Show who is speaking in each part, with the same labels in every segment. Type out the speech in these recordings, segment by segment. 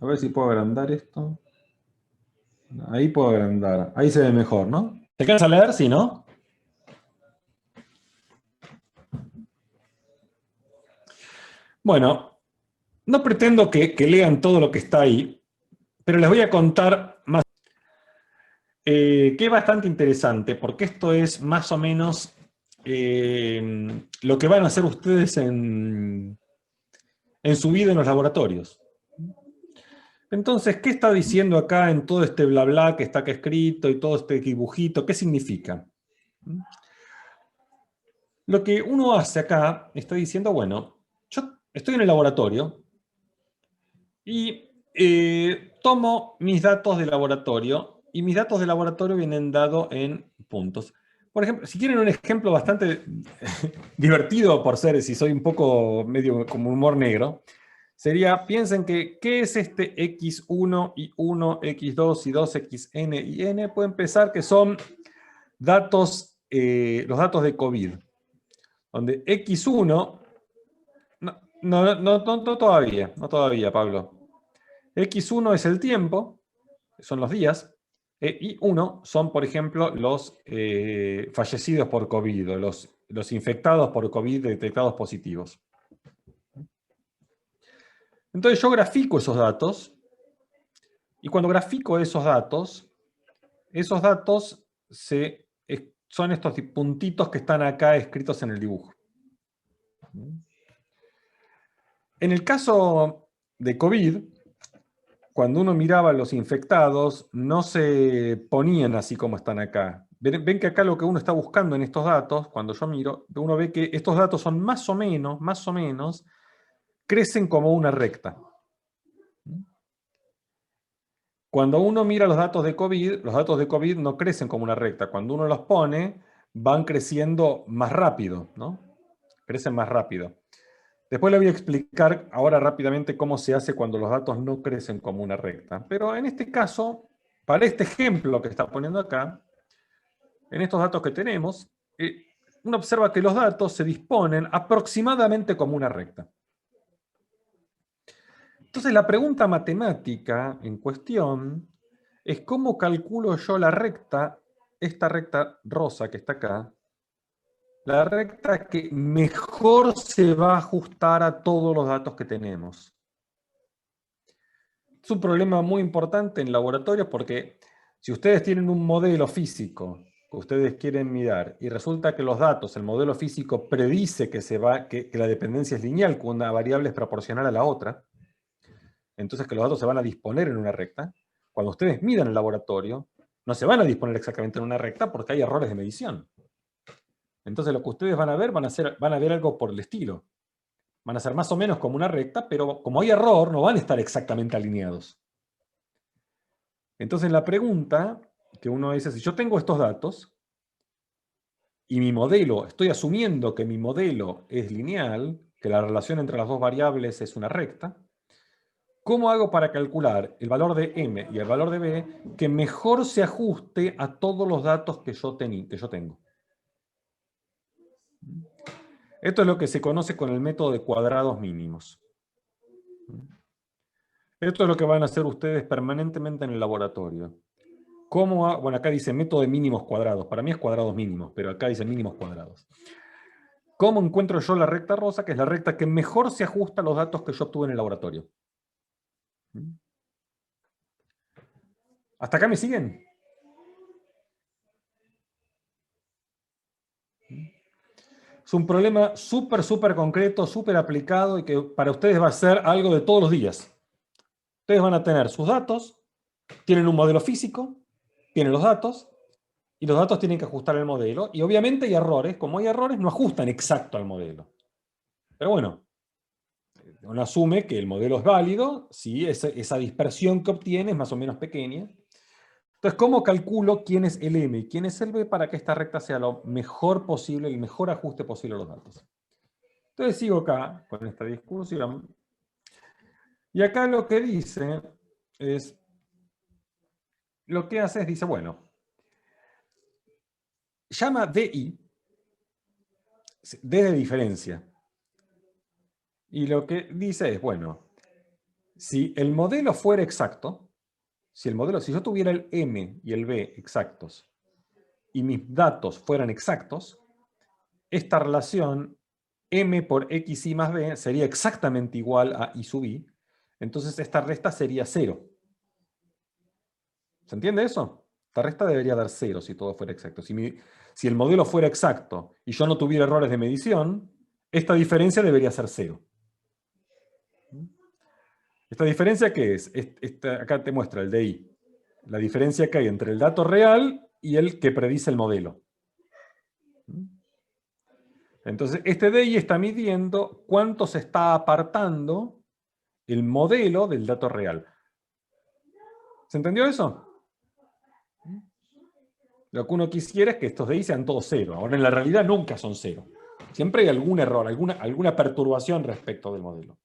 Speaker 1: A ver si puedo agrandar esto. Ahí puedo agrandar. Ahí se ve mejor, ¿no? ¿Te alcanza a leer? Sí, ¿no? Bueno, no pretendo que lean todo lo que está ahí, pero les voy a contar más, que es bastante interesante, porque esto es más o menos lo que van a hacer ustedes en su vida en los laboratorios. Entonces, ¿qué está diciendo acá en todo este bla bla que está acá escrito y todo este dibujito? ¿Qué significa? Lo que uno hace acá está diciendo, bueno, yo estoy en el laboratorio y tomo mis datos de laboratorio y mis datos de laboratorio vienen dados en puntos. Por ejemplo, si quieren un ejemplo bastante divertido por ser, si soy un poco medio como humor negro, sería, piensen que, ¿qué es este x1 y 1, x2 y 2, xn y n? Pueden pensar que son datos, los datos de COVID, donde x1, no todavía, no todavía, Pablo. X1 es el tiempo, son los días, y 1 son, por ejemplo, los fallecidos por COVID, o los infectados por COVID detectados positivos. Entonces yo grafico esos datos, y cuando grafico esos datos son estos puntitos que están acá escritos en el dibujo. En el caso de COVID, cuando uno miraba a los infectados, no se ponían así como están acá. Ven que acá lo que uno está buscando en estos datos, cuando yo miro, uno ve que estos datos son más o menos, crecen como una recta. Cuando uno mira los datos de COVID no crecen como una recta. Cuando uno los pone, van creciendo más rápido, ¿no? Crecen más rápido. Después le voy a explicar ahora rápidamente cómo se hace cuando los datos no crecen como una recta. Pero en este caso, para este ejemplo que está poniendo acá, en estos datos que tenemos, uno observa que los datos se disponen aproximadamente como una recta. Entonces la pregunta matemática en cuestión es cómo calculo yo la recta, esta recta rosa que está acá, la recta que mejor se va a ajustar a todos los datos que tenemos. Es un problema muy importante en laboratorios porque si ustedes tienen un modelo físico que ustedes quieren mirar y resulta que los datos, el modelo físico predice que la dependencia es lineal, que una variable es proporcional a la otra, entonces que los datos se van a disponer en una recta, cuando ustedes midan el laboratorio, no se van a disponer exactamente en una recta porque hay errores de medición. Entonces lo que ustedes van a ver, van a ver algo por el estilo. Van a ser más o menos como una recta, pero como hay error, no van a estar exactamente alineados. Entonces la pregunta que uno dice, si yo tengo estos datos y mi modelo, estoy asumiendo que mi modelo es lineal, que la relación entre las dos variables es una recta, ¿cómo hago para calcular el valor de m y el valor de b que mejor se ajuste a todos los datos que yo tengo? Esto es lo que se conoce con el método de cuadrados mínimos. Esto es lo que van a hacer ustedes permanentemente en el laboratorio. Bueno, acá dice método de mínimos cuadrados. Para mí es cuadrados mínimos, pero acá dice mínimos cuadrados. ¿Cómo encuentro yo la recta rosa? Que es la recta que mejor se ajusta a los datos que yo obtuve en el laboratorio. ¿Hasta acá me siguen? Es un problema súper concreto, súper aplicado y que para ustedes va a ser algo de todos los días. Ustedes van a tener sus datos, tienen un modelo físico, tienen los datos, y los datos tienen que ajustar el modelo. Y obviamente hay errores. Como hay errores, no ajustan exacto al modelo. Pero bueno, uno asume que el modelo es válido si esa dispersión que obtiene es más o menos pequeña. Entonces, ¿cómo calculo quién es el M y quién es el B para que esta recta sea lo mejor posible, el mejor ajuste posible a los datos? Entonces sigo acá con esta discusión. Y acá lo que dice es, lo que hace es, dice, bueno, llama DI, D de diferencia. Y lo que dice es, bueno, Si el modelo fuera exacto, si yo tuviera el M y el B exactos, y mis datos fueran exactos, esta relación M por XY más B sería exactamente igual a I sub I, entonces esta resta sería 0. ¿Se entiende eso? Esta resta debería dar 0 si todo fuera exacto. Si el modelo fuera exacto y yo no tuviera errores de medición, esta diferencia debería ser 0. ¿Esta diferencia qué es? Acá te muestra el DI. La diferencia que hay entre el dato real y el que predice el modelo. Entonces, este DI está midiendo cuánto se está apartando el modelo del dato real. ¿Se entendió eso? Lo que uno quisiera es que estos DI sean todos 0. Ahora, en la realidad nunca son 0. Siempre hay algún error, alguna perturbación respecto del modelo.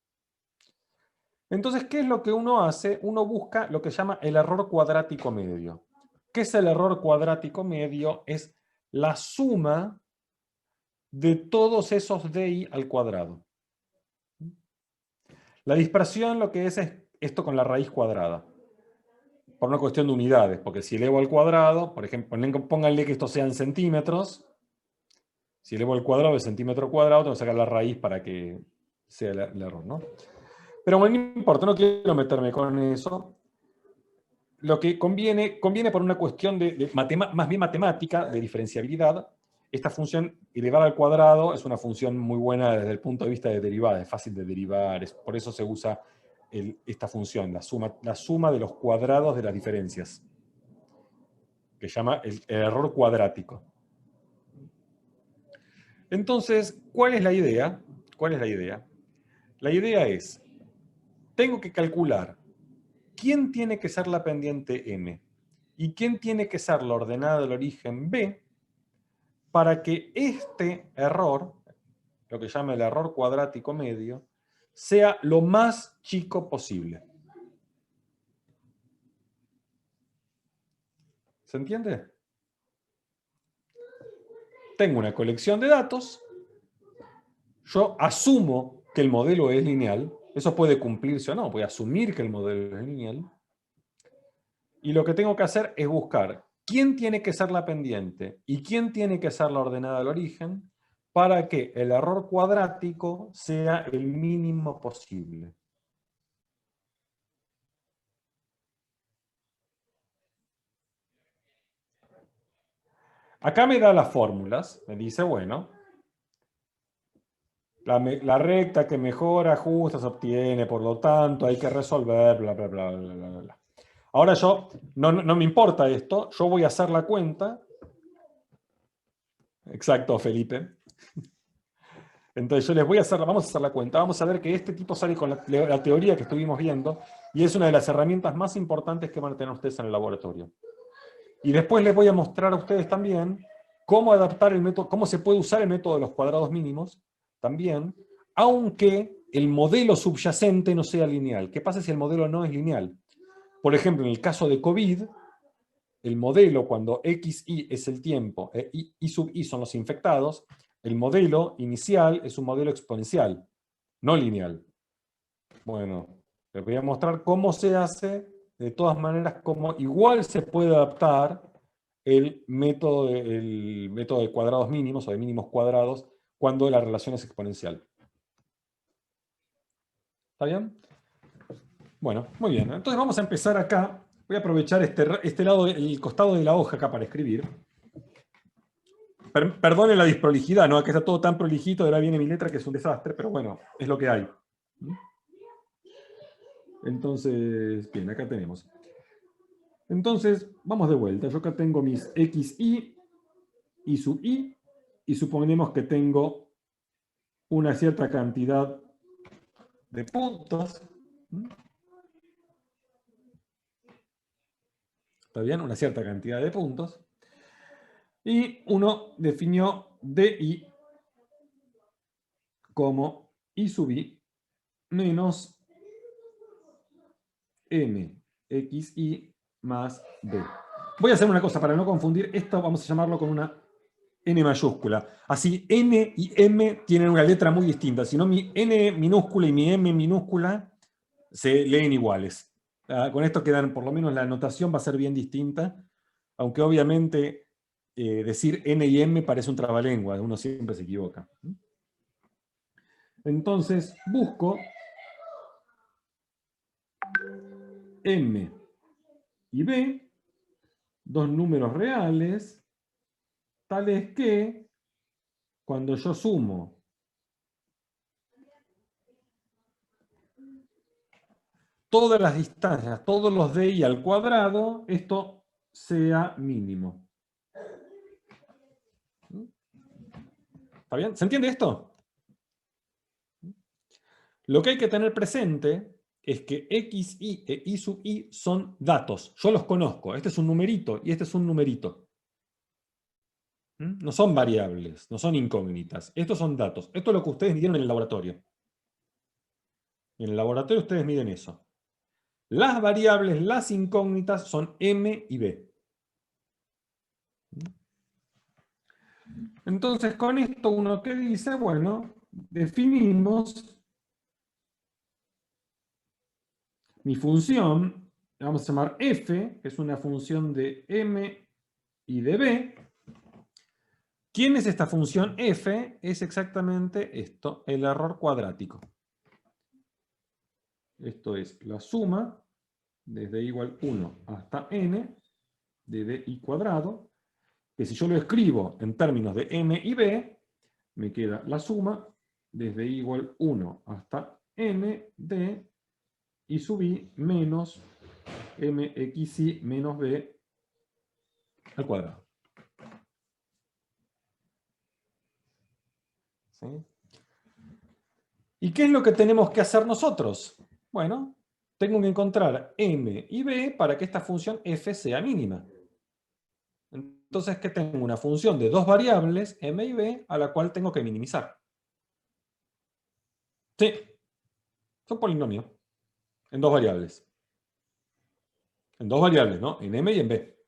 Speaker 1: Entonces, ¿qué es lo que uno hace? Uno busca lo que llama el error cuadrático medio. ¿Qué es el error cuadrático medio? Es la suma de todos esos DI al cuadrado. La dispersión lo que es esto con la raíz cuadrada. Por una cuestión de unidades, porque si elevo al cuadrado, por ejemplo, pónganle que esto sea en centímetros. Si elevo al cuadrado de centímetro cuadrado, tengo que sacar la raíz para que sea el error, ¿no? Pero bueno, no importa, no quiero meterme con eso. Lo que conviene por una cuestión más bien matemática, de diferenciabilidad. Esta función elevada al cuadrado es una función muy buena desde el punto de vista de derivada, es fácil de derivar, por eso se usa esta función, la suma de los cuadrados de las diferencias, que se llama el error cuadrático. Entonces, ¿cuál es la idea? ¿Cuál es la idea? La idea es, tengo que calcular quién tiene que ser la pendiente M y quién tiene que ser la ordenada del origen B para que este error, lo que llama el error cuadrático medio, sea lo más chico posible. ¿Se entiende? Tengo una colección de datos, yo asumo que el modelo es lineal, eso puede cumplirse o no, voy a asumir que el modelo es lineal, y lo que tengo que hacer es buscar quién tiene que ser la pendiente y quién tiene que ser la ordenada del origen para que el error cuadrático sea el mínimo posible. Acá me da las fórmulas, me dice, bueno, la recta que mejor ajusta se obtiene, por lo tanto hay que resolver, bla, bla, bla, bla, bla, bla. Ahora no me importa esto, yo voy a hacer la cuenta. Exacto, Felipe. Entonces yo vamos a hacer la cuenta, vamos a ver que este tipo sale con la teoría que estuvimos viendo, y es una de las herramientas más importantes que van a tener ustedes en el laboratorio. Y después les voy a mostrar a ustedes también cómo adaptar el método, cómo se puede usar el método de los cuadrados mínimos, también, aunque el modelo subyacente no sea lineal. ¿Qué pasa si el modelo no es lineal? Por ejemplo, en el caso de COVID, el modelo, cuando XI es el tiempo, I sub I son los infectados, el modelo inicial es un modelo exponencial, no lineal. Bueno, les voy a mostrar cómo se hace, de todas maneras, cómo igual se puede adaptar el método de cuadrados mínimos o de mínimos cuadrados cuando la relación es exponencial. ¿Está bien? Bueno, muy bien. Entonces vamos a empezar acá. Voy a aprovechar este lado, el costado de la hoja acá para escribir. Perdonen la disprolijidad, ¿no? Aquí está todo tan prolijito, ahora viene mi letra que es un desastre, pero bueno, es lo que hay. Entonces, bien, acá tenemos. Entonces, vamos de vuelta. Yo acá tengo mis XI, I sub I, y suponemos que tengo una cierta cantidad de puntos. ¿Está bien? Una cierta cantidad de puntos. Y uno definió DI como I sub I menos MXI más B. Voy a hacer una cosa para no confundir. Esto vamos a llamarlo con una N mayúscula. Así N y M tienen una letra muy distinta. Si no, mi N minúscula y mi M minúscula se leen iguales. Con esto quedan, por lo menos la notación va a ser bien distinta, aunque obviamente decir N y M parece un trabalengua, uno siempre se equivoca. Entonces busco M y B, dos números reales, tales que cuando yo sumo todas las distancias, todos los DI al cuadrado, esto sea mínimo. ¿Está bien? ¿Se entiende esto? Lo que hay que tener presente es que XI e I sub I son datos. Yo los conozco. Este es un numerito y este es un numerito. No son variables, no son incógnitas. Estos son datos. Esto es lo que ustedes midieron en el laboratorio. En el laboratorio ustedes miden eso. Las variables, las incógnitas, son M y B. Entonces, con esto uno que dice, bueno, definimos mi función, la vamos a llamar f, que es una función de m y de b. ¿Quién es esta función f? Es exactamente esto, el error cuadrático. Esto es la suma desde igual 1 hasta n de di cuadrado, que si yo lo escribo en términos de m y b, me queda la suma desde igual 1 hasta n de i sub i menos mxi menos b al cuadrado. ¿Sí? ¿Y qué es lo que tenemos que hacer nosotros? Bueno, tengo que encontrar m y b para que esta función f sea mínima. Entonces, ¿qué tengo? Una función de dos variables, m y b, a la cual tengo que minimizar. Sí, es un polinomio. En dos variables. En dos variables, ¿no? En m y en b.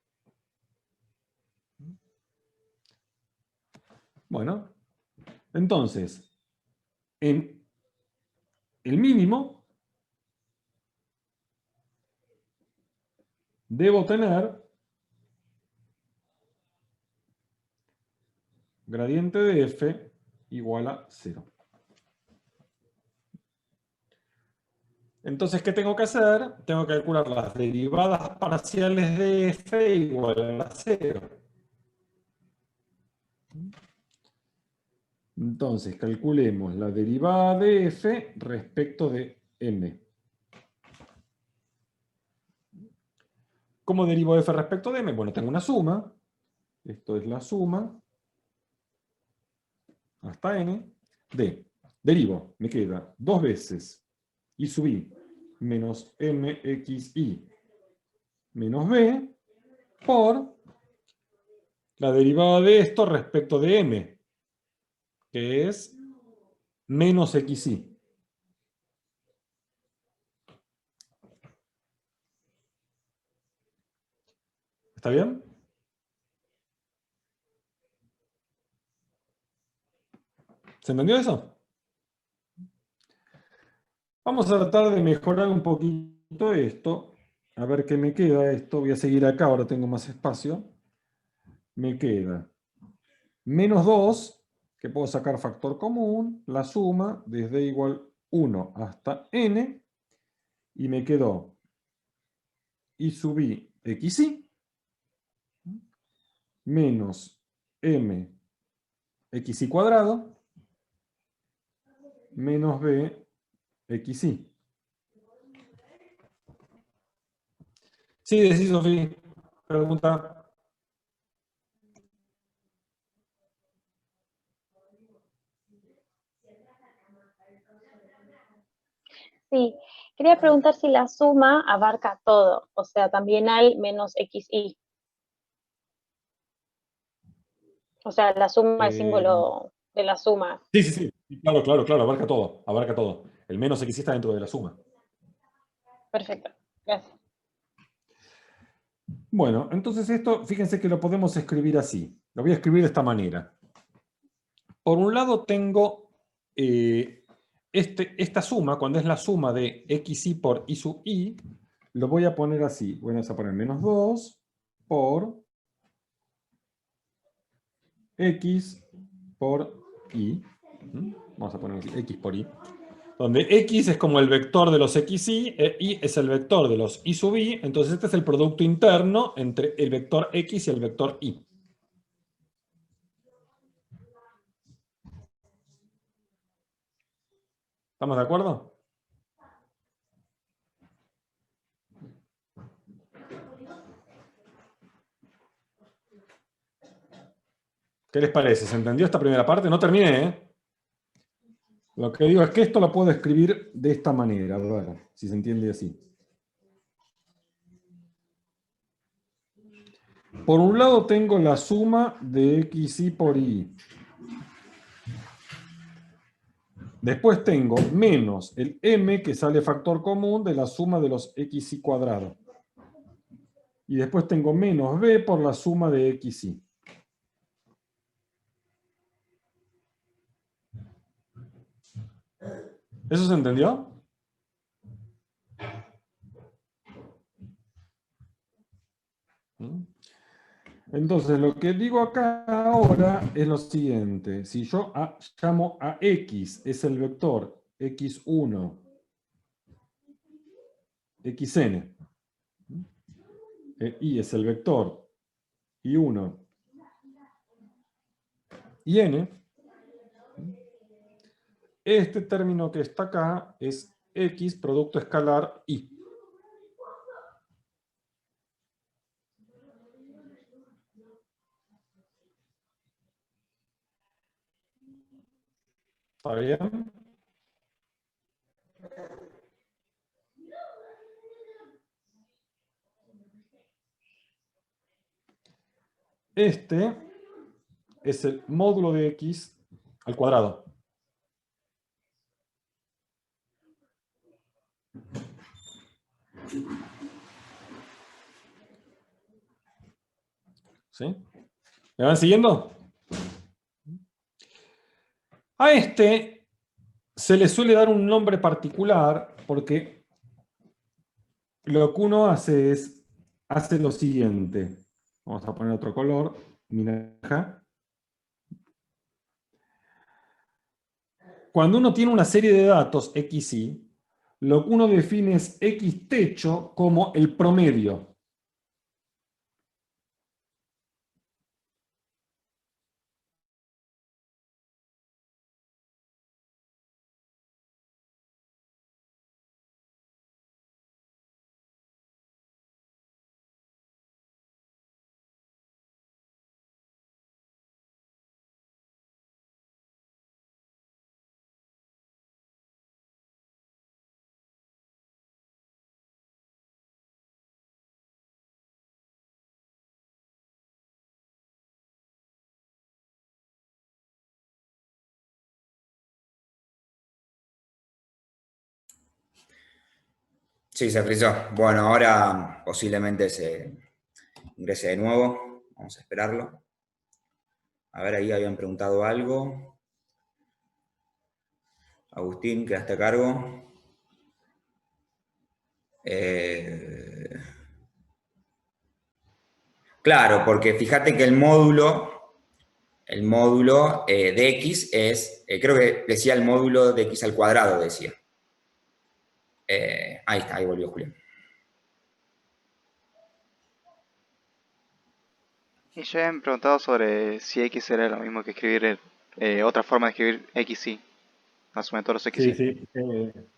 Speaker 1: Bueno, entonces, en el mínimo debo tener gradiente de f igual a 0. Entonces, ¿qué tengo que hacer? Tengo que calcular las derivadas parciales de f igual a 0. Entonces, calculemos la derivada de f respecto de m. ¿Cómo derivo f respecto de m? Bueno, tengo una suma. Esto es la suma hasta n de, derivo, me queda 2 veces i sub i menos mxi menos b por la derivada de esto respecto de m, que es menos xi. ¿Está bien? ¿Se entendió eso? Vamos a tratar de mejorar un poquito esto. A ver qué me queda esto. Voy a seguir acá, ahora tengo más espacio. Me queda menos 2, que puedo sacar factor común, la suma desde igual 1 hasta n, y me quedó i sub i xi menos m xi cuadrado menos b xi. Sí, decís, Sofía. Pregunta.
Speaker 2: Sí, quería preguntar si la suma abarca todo, o sea, también hay menos xi. O sea, la suma, el símbolo de la suma.
Speaker 1: Sí, sí, sí. Claro, claro, claro. Abarca todo. Abarca todo. El menos xi está dentro de la suma.
Speaker 2: Perfecto, gracias.
Speaker 1: Bueno, entonces esto, fíjense que lo podemos escribir así. Lo voy a escribir de esta manera. Por un lado tengo esta suma, cuando es la suma de xi por i sub i, lo voy a poner así. Vamos a poner menos 2 por x por i. Vamos a poner x por i. Donde x es como el vector de los xi, e y es el vector de los i sub i. Entonces este es el producto interno entre el vector x y el vector y. ¿Estamos de acuerdo? ¿Qué les parece? ¿Se entendió esta primera parte? No terminé, ¿eh? Lo que digo es que esto lo puedo escribir de esta manera, a ver si se entiende así. Por un lado tengo la suma de xi por i. Después tengo menos el m, que sale factor común de la suma de los xi cuadrado. Y después tengo menos b por la suma de xi. ¿Eso se entendió? Entonces, lo que digo acá ahora es lo siguiente. Si yo llamo a x, es el vector x1, xn, y es el vector y1 y n, este término que está acá es x producto escalar y. ¿Está bien? Este es el módulo de x al cuadrado. ¿Sí? ¿Me van siguiendo? A este se le suele dar un nombre particular porque lo que uno hace es, hace lo siguiente. Vamos a poner otro color, naranja. Cuando uno tiene una serie de datos xy, lo que uno define es x techo como el promedio.
Speaker 3: Sí, se frizó. Bueno, ahora posiblemente se ingrese de nuevo. Vamos a esperarlo. A ver, ahí habían preguntado algo. Agustín, quedaste a cargo. Claro, porque fíjate que el módulo de x es, creo que decía el módulo de x al cuadrado, decía. Ahí está, ahí volvió Julián.
Speaker 4: Y yo habían preguntado sobre si X era lo mismo que escribir otra forma de escribir XY, asume todos los
Speaker 1: Sí,
Speaker 4: XY.
Speaker 1: sí.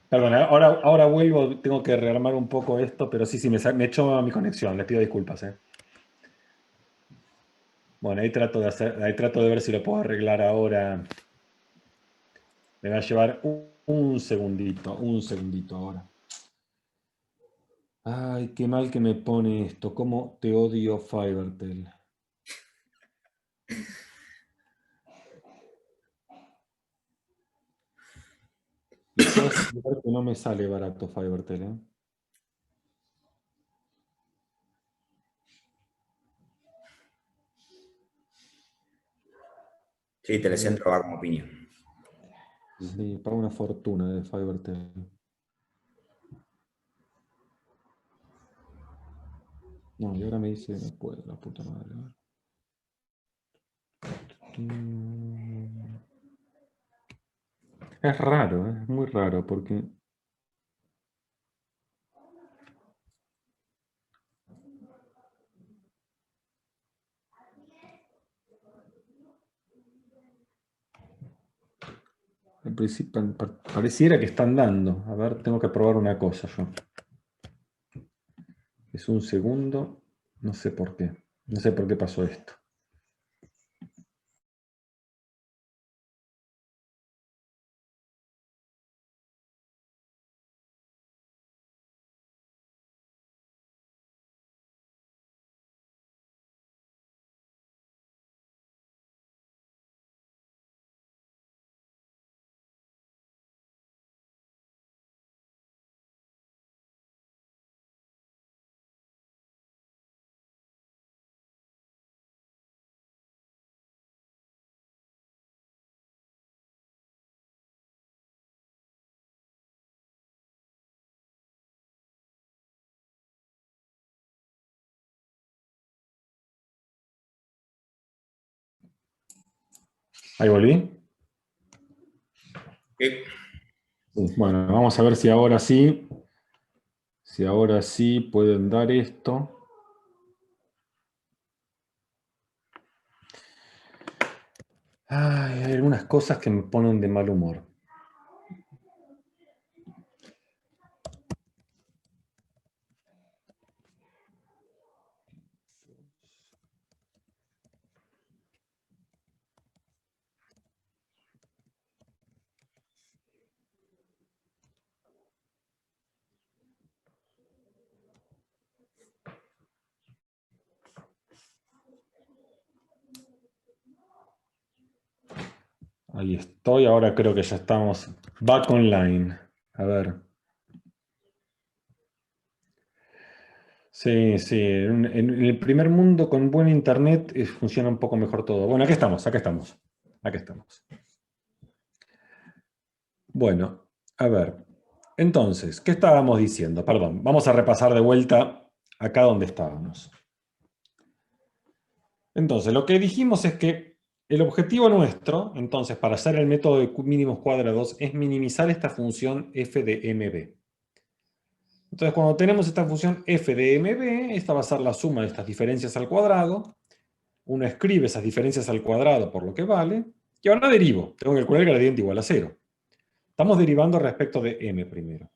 Speaker 1: Perdón, ahora vuelvo, tengo que rearmar un poco esto, pero sí, me echó mi conexión, les pido disculpas. Bueno, ahí trato de ver si lo puedo arreglar ahora. Me va a llevar un segundito ahora. Ay, qué mal que me pone esto. ¿Cómo te odio, Fivertel? Y puedo asegurar que no me sale barato Fivertel, ¿eh?
Speaker 3: Sí, Telecentro va como piña.
Speaker 1: Sí, paga una fortuna de FiberTel. No, y ahora me dice, no puedo, la puta madre. A ver. Es raro, es muy raro, porque... En principio, pareciera que están dando. A ver, tengo que probar una cosa yo. Es un segundo. No sé por qué. No sé por qué pasó esto. Ahí volví.
Speaker 3: Sí.
Speaker 1: Sí, bueno, vamos a ver si ahora sí. Si ahora sí pueden dar esto. Ay, hay algunas cosas que me ponen de mal humor. Ahí estoy, ahora creo que ya estamos back online. A ver. Sí, sí, en el primer mundo con buen internet funciona un poco mejor todo. Bueno, aquí estamos, acá estamos. Acá estamos. Bueno, a ver. Entonces, ¿qué estábamos diciendo? Perdón, vamos a repasar de vuelta acá donde estábamos. Entonces, lo que dijimos es que el objetivo nuestro, entonces, para hacer el método de mínimos cuadrados, es minimizar esta función f de mb. Entonces, cuando tenemos esta función f de mb, esta va a ser la suma de estas diferencias al cuadrado. Uno escribe esas diferencias al cuadrado por lo que vale, y ahora derivo. Tengo que calcular el gradiente igual a 0. Estamos derivando respecto de m primero.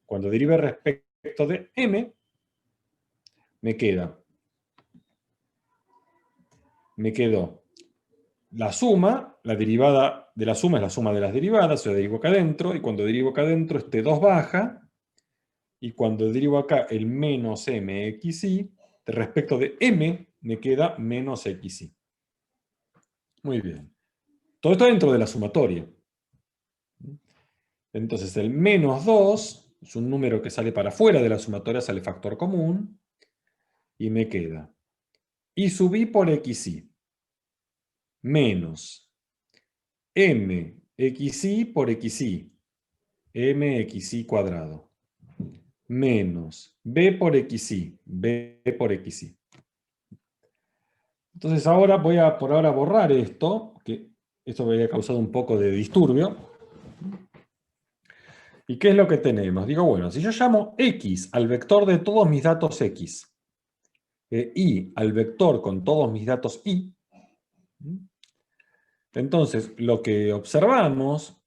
Speaker 1: Cuando derive respecto de m, me quedó la suma, la derivada de la suma es la suma de las derivadas, yo derivo acá adentro, y cuando derivo acá adentro este 2 baja, y cuando derivo acá el menos mxi, respecto de m me queda menos xi. Muy bien. Todo esto dentro de la sumatoria. Entonces el menos 2 es un número que sale para afuera de la sumatoria, sale factor común, y me queda y sub i por xi menos mxi por xi, mxi cuadrado, menos b por xi, b por xi. Entonces ahora voy a por ahora borrar esto, que esto me había causado un poco de disturbio. ¿Y qué es lo que tenemos? Digo, bueno, si yo llamo x al vector de todos mis datos x, y al vector con todos mis datos y, entonces lo que observamos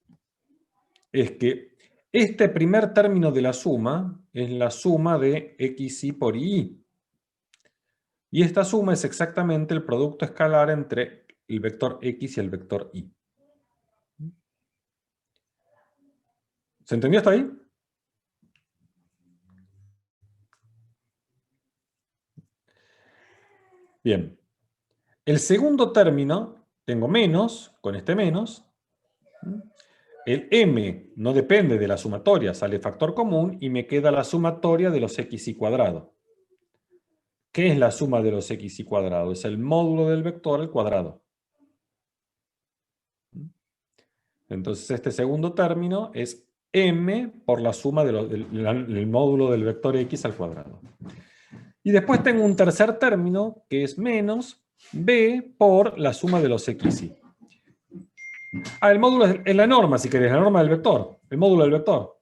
Speaker 1: es que este primer término de la suma es la suma de xi por i. Y esta suma es exactamente el producto escalar entre el vector x y el vector y. ¿Se entendió hasta ahí? Bien. El segundo término, tengo menos, con este menos. El m no depende de la sumatoria, sale factor común y me queda la sumatoria de los xi cuadrado. ¿Qué es la suma de los xi cuadrado? Es el módulo del vector al cuadrado. Entonces este segundo término es m por la suma del módulo del vector x al cuadrado. Y después tengo un tercer término que es menos b por la suma de los xy. El módulo es la norma, si querés, la norma del vector, el módulo del vector.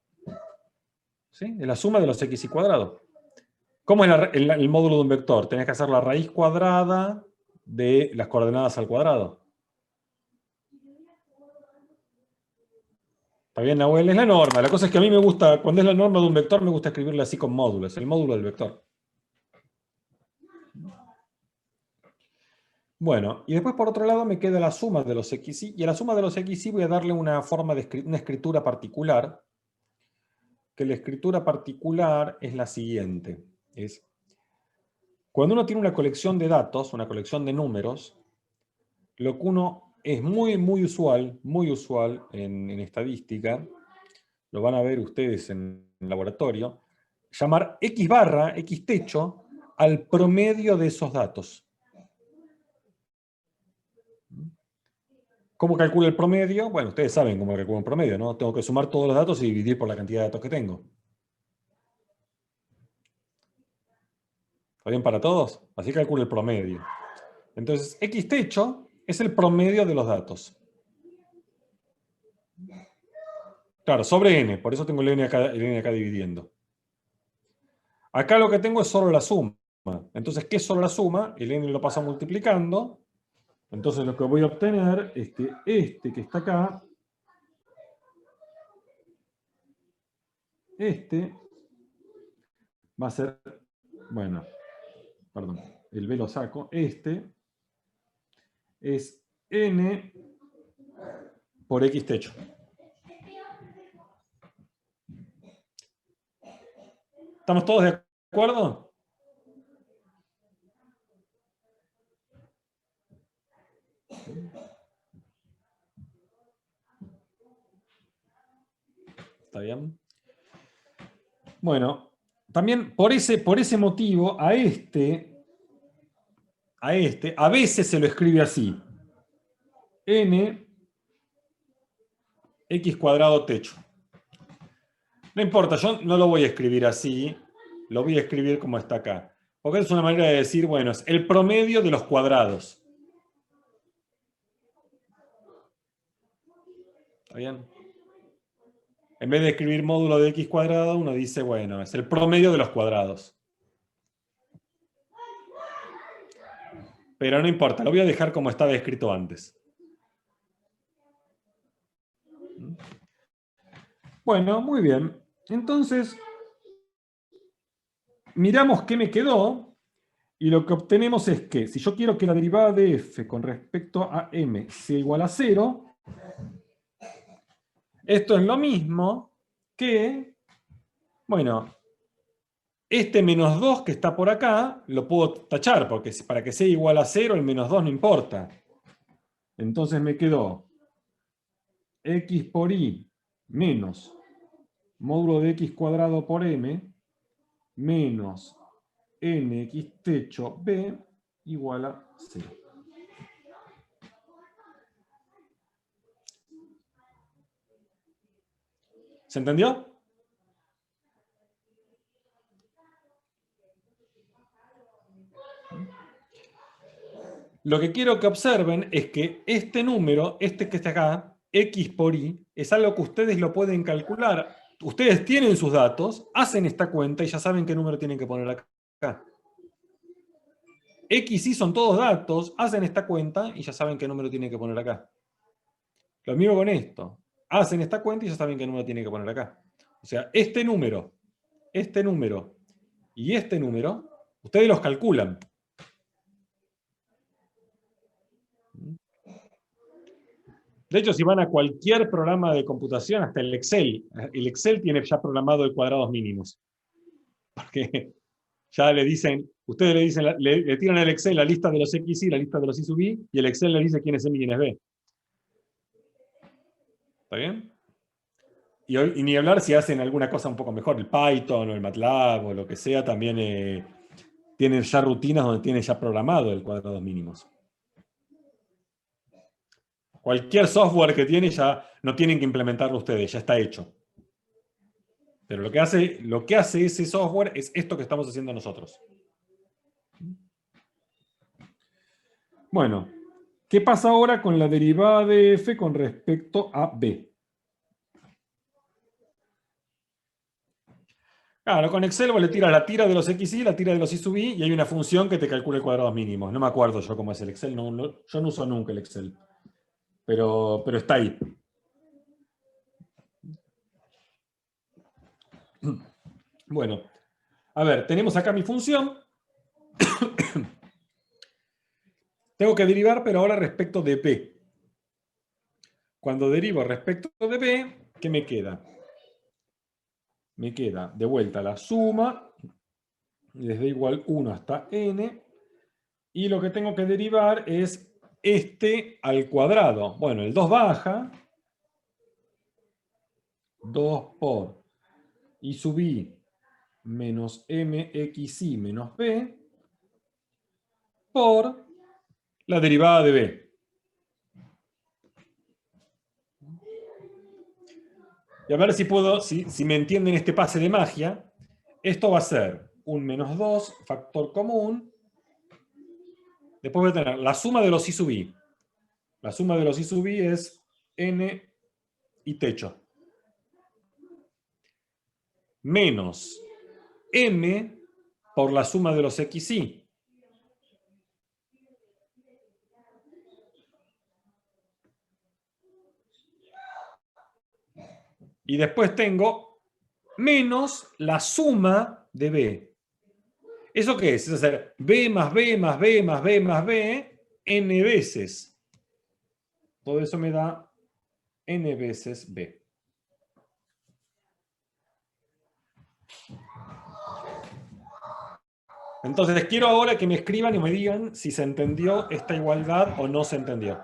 Speaker 1: ¿Sí? Es la suma de los xy cuadrados. ¿Cómo es el módulo de un vector? Tenés que hacer la raíz cuadrada de las coordenadas al cuadrado. ¿Está bien, Nahuel? Es la norma. La cosa es que a mí me gusta, cuando es la norma de un vector, me gusta escribirla así con módulos. El módulo del vector. Bueno, y después por otro lado me queda la suma de los xy. Y a la suma de los xy voy a darle una forma de una escritura particular. Que la escritura particular es la siguiente. Es, cuando uno tiene una colección de datos, una colección de números, lo que uno es muy usual en estadística, lo van a ver ustedes en el laboratorio, llamar x barra, x techo, al promedio de esos datos. ¿Cómo calculo el promedio? Bueno, ustedes saben cómo calculo un promedio, ¿no? Tengo que sumar todos los datos y dividir por la cantidad de datos que tengo. ¿Está bien para todos? Así calculo el promedio. Entonces, x techo es el promedio de los datos. Claro, sobre n, por eso tengo el n acá dividiendo. Acá lo que tengo es solo la suma. Entonces, ¿qué es solo la suma? El n lo paso multiplicando. Entonces lo que voy a obtener es que este que está acá, este va a ser, bueno, perdón, el b lo saco, este es n por x techo. ¿Estamos todos de acuerdo? ¿Está bien? Bueno, también por ese motivo a veces se lo escribe así. N x cuadrado techo. No importa, yo no lo voy a escribir así, lo voy a escribir como está acá. Porque es una manera de decir, bueno, es el promedio de los cuadrados. ¿Está bien? En vez de escribir módulo de x cuadrado, uno dice, bueno, es el promedio de los cuadrados. Pero no importa, lo voy a dejar como estaba escrito antes. Bueno, muy bien. Entonces, miramos qué me quedó, y lo que obtenemos es que, si yo quiero que la derivada de f con respecto a m sea igual a 0, esto es lo mismo que, bueno, este menos 2 que está por acá, lo puedo tachar, porque para que sea igual a 0, el menos 2 no importa. Entonces me quedó x por y menos módulo de x cuadrado por m menos nx techo b igual a 0. ¿Se entendió? Lo que quiero que observen es que este número, este que está acá, x por y, es algo que ustedes lo pueden calcular. Ustedes tienen sus datos, hacen esta cuenta y ya saben qué número tienen que poner acá. X y son todos datos, hacen esta cuenta y ya saben qué número tienen que poner acá. Lo mismo con esto. Hacen esta cuenta y ya saben qué número tienen que poner acá. O sea, este número y este número, ustedes los calculan. De hecho, si van a cualquier programa de computación, hasta el Excel tiene ya programado el cuadrados mínimos. Porque ya le dicen, ustedes le dicen, le tiran al Excel la lista de los X y la lista de los Y sub I, y el Excel le dice quién es M y quién es B. ¿Está bien? Y ni hablar si hacen alguna cosa un poco mejor, el Python o el MATLAB o lo que sea, también tienen ya rutinas donde tienen ya programado el cuadrados mínimos. Cualquier software que tiene ya no tienen que implementarlo ustedes, ya está hecho. Pero lo que hace ese software es esto que estamos haciendo nosotros. Bueno, ¿qué pasa ahora con la derivada de f con respecto a b? Claro, con Excel vos le tiras la tira de los xy, la tira de los y sub i, y hay una función que te calcula el cuadrados mínimos. No me acuerdo yo cómo es el Excel, yo no uso nunca el Excel. Pero está ahí. Bueno, a ver, tenemos acá mi función. Tengo que derivar, pero ahora respecto de p. Cuando derivo respecto de p, ¿qué me queda? Me queda de vuelta la suma, desde igual 1 hasta n, y lo que tengo que derivar es este al cuadrado. Bueno, el 2 baja, 2 por y sub i menos mxi menos b, por la derivada de b. Y a ver si puedo, si me entienden este pase de magia, esto va a ser un menos 2, factor común. Después voy a tener la suma de los i sub i. La suma de los i sub i es n y techo. Menos m por la suma de los xy. Y después tengo menos la suma de b. ¿Eso qué es? Es hacer b más b más b más b más b n veces. Todo eso me da n veces b. Entonces quiero ahora que me escriban y me digan si se entendió esta igualdad o no se entendió.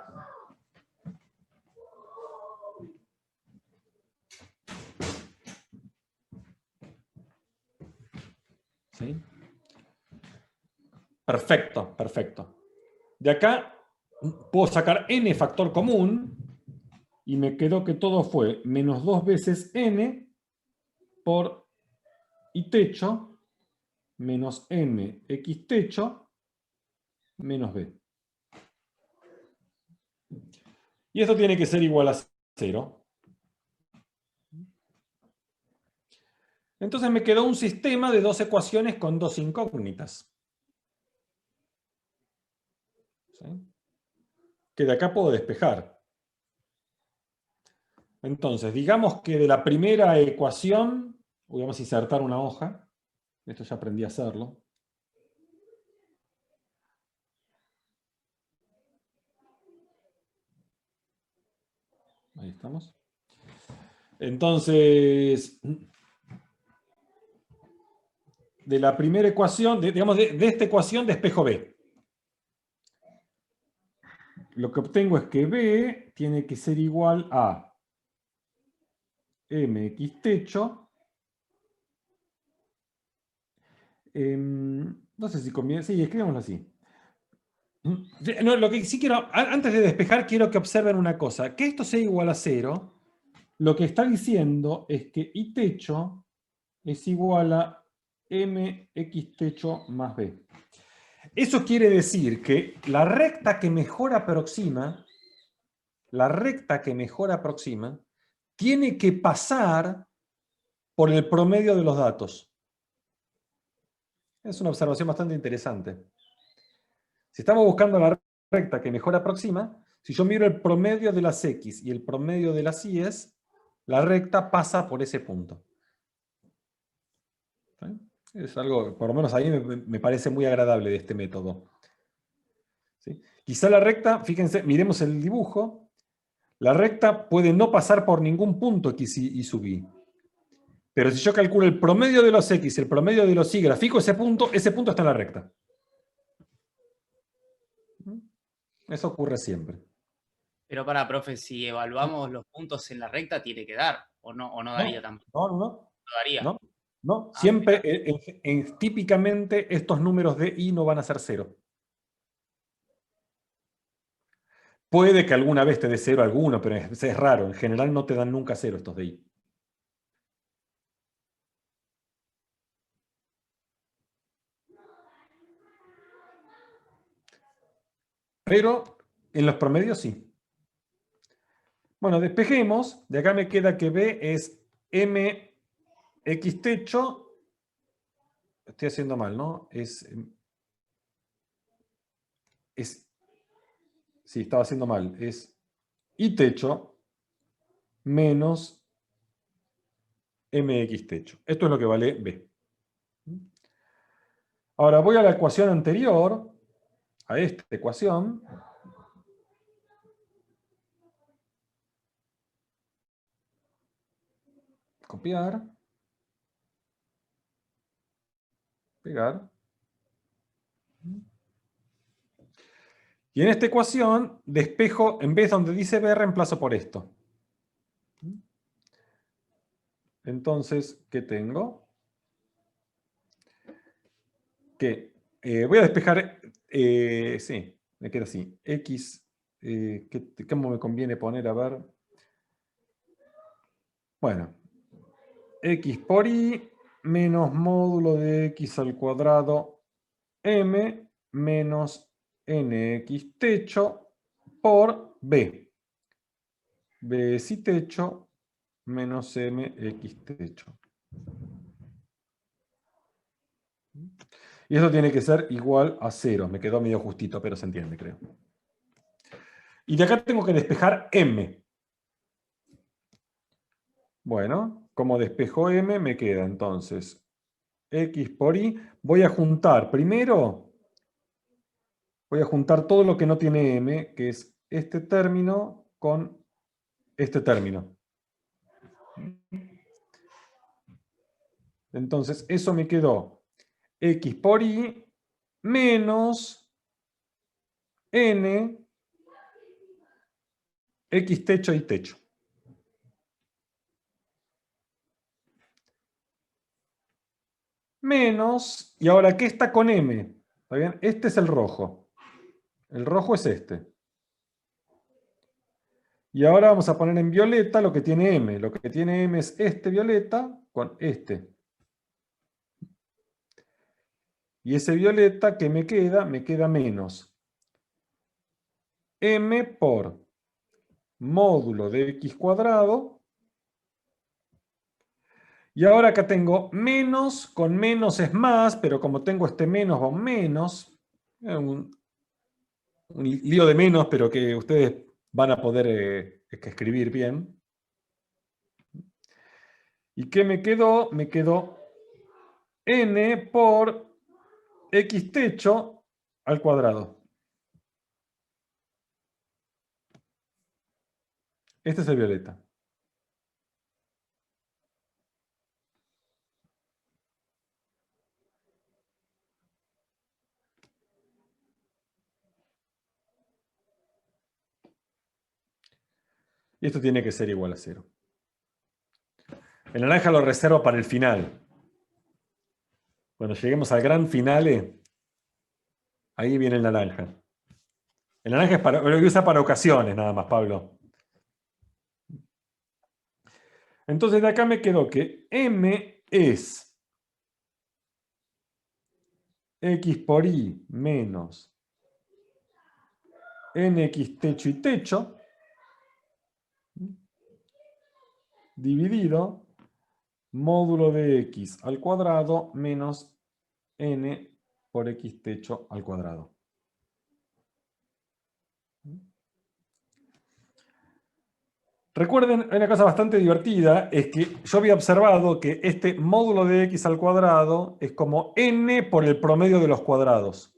Speaker 1: ¿Sí? Perfecto, perfecto. De acá puedo sacar n factor común y me quedó que todo fue menos 2 veces n por y techo menos m x techo menos b. Y esto tiene que ser igual a 0. Entonces me quedó un sistema de dos ecuaciones con dos incógnitas. ¿Sí? Que de acá puedo despejar. Entonces, digamos que de la primera ecuación, vamos a insertar una hoja. Esto ya aprendí a hacerlo. Ahí estamos. Entonces, de la primera ecuación, digamos de esta ecuación despejo b. Lo que obtengo es que b tiene que ser igual a mx techo. No sé si conviene. Sí, escribámoslo así. No, lo que sí quiero, antes de despejar, quiero que observen una cosa. Que esto sea igual a 0, lo que está diciendo es que y techo es igual a mx techo más b. Eso quiere decir que la recta que mejor aproxima, tiene que pasar por el promedio de los datos. Es una observación bastante interesante. Si estamos buscando la recta que mejor aproxima, si yo miro el promedio de las x y el promedio de las y's, la recta pasa por ese punto. ¿Sí? Es algo, por lo menos a mí me parece muy agradable de este método. ¿Sí? Quizá la recta, fíjense, miremos el dibujo, la recta puede no pasar por ningún punto x y sub i. Pero si yo calculo el promedio de los x, el promedio de los y, grafico ese punto está en la recta. Eso ocurre siempre.
Speaker 5: Pero para, profe, si evaluamos los puntos en la recta, tiene que dar, o no daría tampoco.
Speaker 1: No
Speaker 5: daría.
Speaker 1: No. Siempre, típicamente, estos números de i no van a ser 0. Puede que alguna vez te dé 0 alguno, pero es raro. En general no te dan nunca 0 estos de i. Pero en los promedios sí. Bueno, despejemos. De acá me queda que B es mx techo. Estoy haciendo mal, ¿no? Sí, estaba haciendo mal. Es i techo menos mx techo. Esto es lo que vale B. Ahora voy a la ecuación anterior, a esta ecuación. Copiar. Pegar. Y en esta ecuación despejo, en vez donde dice B, reemplazo por esto. Entonces, ¿qué tengo? Que voy a despejar, sí, me queda así. X, ¿cómo me conviene poner? A ver. Bueno, X por Y menos módulo de X al cuadrado M menos NX techo por B. B es Y techo menos MX techo. Y eso tiene que ser igual a 0. Me quedó medio justito, pero se entiende, creo. Y de acá tengo que despejar M. Bueno, como despejo M, me queda entonces X por Y. Voy a juntar primero, voy a juntar todo lo que no tiene M, que es este término con este término. Entonces, eso me quedó X por Y menos N X techo y techo. Menos, y ahora, ¿qué está con M? ¿Está bien? Este es el rojo. El rojo es este. Y ahora vamos a poner en violeta lo que tiene M. Lo que tiene M es este violeta con este. Y ese violeta que me queda menos M por módulo de X cuadrado. Y ahora acá tengo menos, con menos es más, pero como tengo este menos va un menos. Un lío de menos, pero que ustedes van a poder escribir bien. ¿Y qué me quedó? Me quedó N por X techo al cuadrado. Este es el violeta. Y esto tiene que ser igual a 0. El naranja lo reservo para el final. Cuando lleguemos al gran finale, ahí viene el naranja. El naranja es lo que usa para ocasiones, nada más, Pablo. Entonces de acá me quedó que M es X por Y menos NX techo y techo dividido módulo de X al cuadrado menos N por X techo al cuadrado. Recuerden, hay una cosa bastante divertida, es que yo había observado que este módulo de X al cuadrado es como N por el promedio de los cuadrados.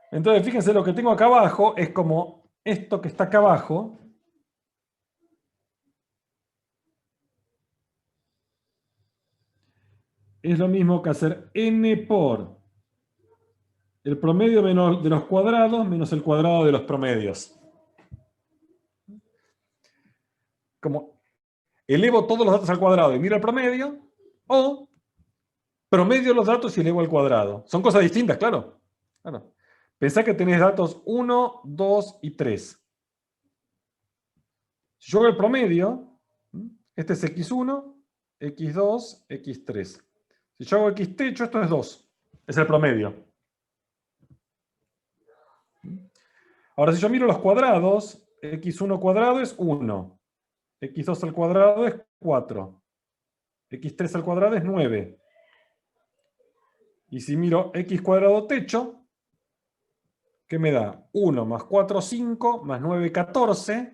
Speaker 1: Entonces, fíjense, lo que tengo acá abajo es como esto que está acá abajo. Es lo mismo que hacer N por el promedio menos de los cuadrados menos el cuadrado de los promedios. Como elevo todos los datos al cuadrado y miro el promedio, o promedio los datos y elevo al cuadrado. Son cosas distintas, claro. Pensá que tenés datos 1, 2 y 3. Si yo hago el promedio, este es x1, x2, x3. Si yo hago x techo, esto es 2. Es el promedio. Ahora, si yo miro los cuadrados, x1 cuadrado es 1. x2 al cuadrado es 4. x3 al cuadrado es 9. Y si miro x cuadrado techo, ¿qué me da? 1 más 4, 5, más 9, 14.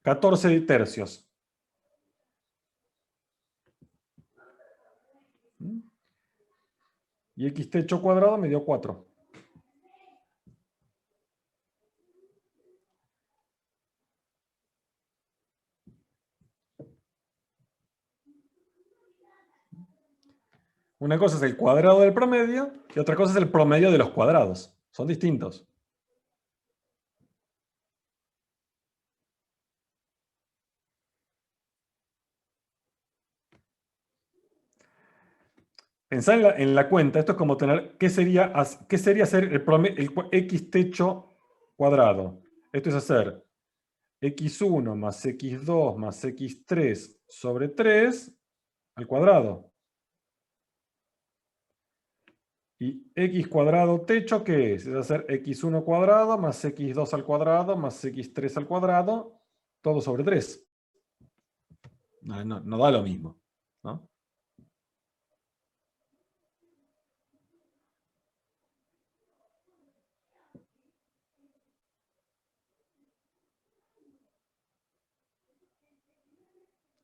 Speaker 1: 14 tercios. Y x techo cuadrado me dio 4. Una cosa es el cuadrado del promedio y otra cosa es el promedio de los cuadrados. Son distintos. Pensá en la cuenta. Esto es como tener, ¿qué sería hacer el x techo cuadrado? Esto es hacer x1 más x2 más x3 sobre 3 al cuadrado. ¿Y x cuadrado techo qué es? Es hacer x1 cuadrado más x2 al cuadrado más x3 al cuadrado, todo sobre 3. No da lo mismo, ¿no?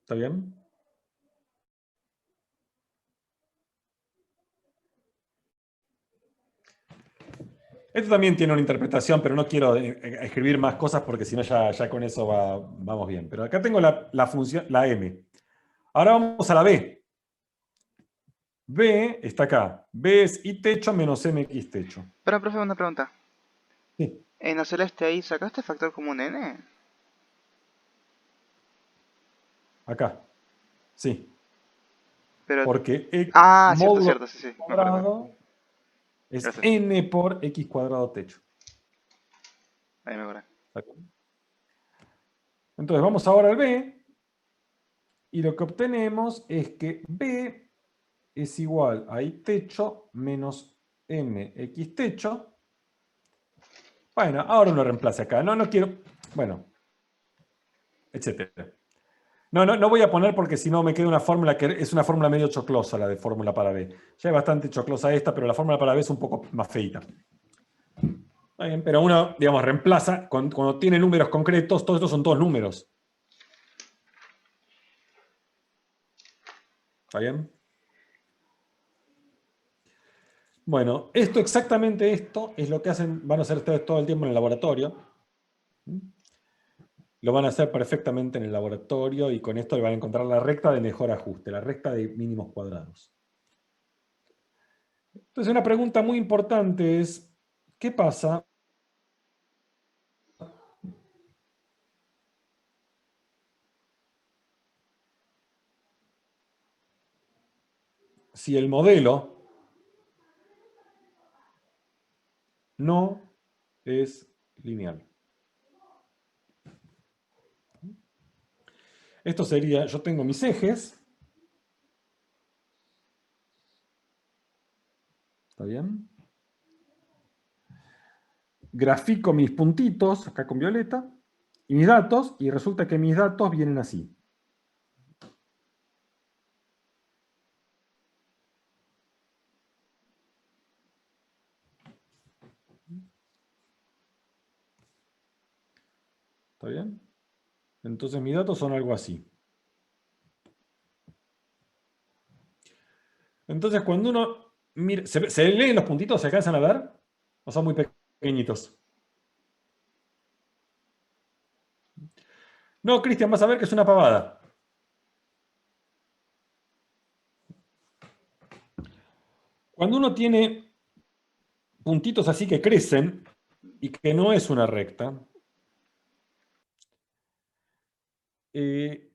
Speaker 1: ¿Está bien? Esto también tiene una interpretación, pero no quiero escribir más cosas porque si no ya con eso vamos bien. Pero acá tengo la función, la m. Ahora vamos a la b. B está acá. B es y techo menos mx techo.
Speaker 4: Pero, profe, una pregunta.
Speaker 1: Sí,
Speaker 4: En la celeste ahí, ¿sacaste factor común n?
Speaker 1: acá. Sí.
Speaker 4: Pero...
Speaker 1: Porque x
Speaker 4: Ah, cierto,
Speaker 1: módulo
Speaker 4: cierto, sí, sí, me acuerdo.
Speaker 1: cuadrado es
Speaker 4: Gracias,
Speaker 1: n por x cuadrado techo.
Speaker 4: ahí me acuerdo.
Speaker 1: Entonces vamos ahora al b. Y lo que obtenemos es que b es igual a y techo menos mx techo. Bueno, ahora uno reemplaza acá. No quiero... Bueno, etcétera. No voy a poner porque si no me queda una fórmula que es una fórmula medio choclosa la de fórmula para b. Ya es bastante choclosa esta, pero la fórmula para b es un poco más feita. Está bien, pero uno, digamos, reemplaza, cuando tiene números concretos, todos estos son todos números. ¿Está bien? Bueno, exactamente esto es lo que van a hacer ustedes todo el tiempo en el laboratorio. Lo van a hacer perfectamente en el laboratorio y con esto le van a encontrar la recta de mejor ajuste, la recta de mínimos cuadrados. Entonces una pregunta muy importante es, ¿qué pasa si el modelo no es lineal? Esto sería, yo tengo mis ejes. ¿Está bien? Grafico mis puntitos, acá con violeta, y mis datos, y resulta que mis datos vienen así. ¿Está bien? Entonces mis datos son algo así. Entonces cuando uno mira, ¿se leen los puntitos? ¿Se alcanzan a ver? ¿O son muy pequeñitos? No, Cristian, vas a ver que es una pavada. Cuando uno tiene puntitos así que crecen y que no es una recta,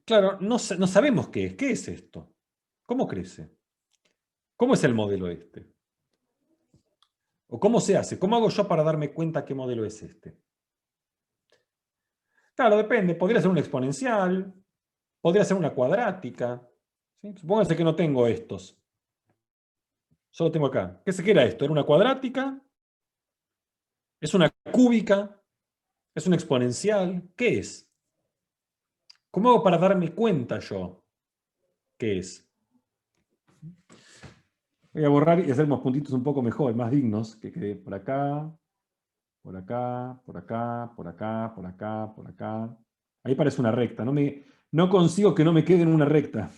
Speaker 1: claro, no sabemos qué es. ¿Qué es esto? ¿Cómo crece? ¿Cómo es el modelo este? ¿O cómo se hace? ¿Cómo hago yo para darme cuenta qué modelo es este? Claro, depende. Podría ser una exponencial, podría ser una cuadrática. ¿Sí? Supónganse que no tengo estos. Solo tengo acá. ¿Qué era esto? ¿Era una cuadrática? ¿Es una cúbica? ¿Es una exponencial? ¿Qué es? ¿Cómo hago para darme cuenta yo qué es? Voy a borrar y hacer unos puntitos un poco mejor, más dignos, que quede por acá, por acá, por acá, por acá, por acá, por acá. Ahí parece una recta. No consigo que no me quede en una recta.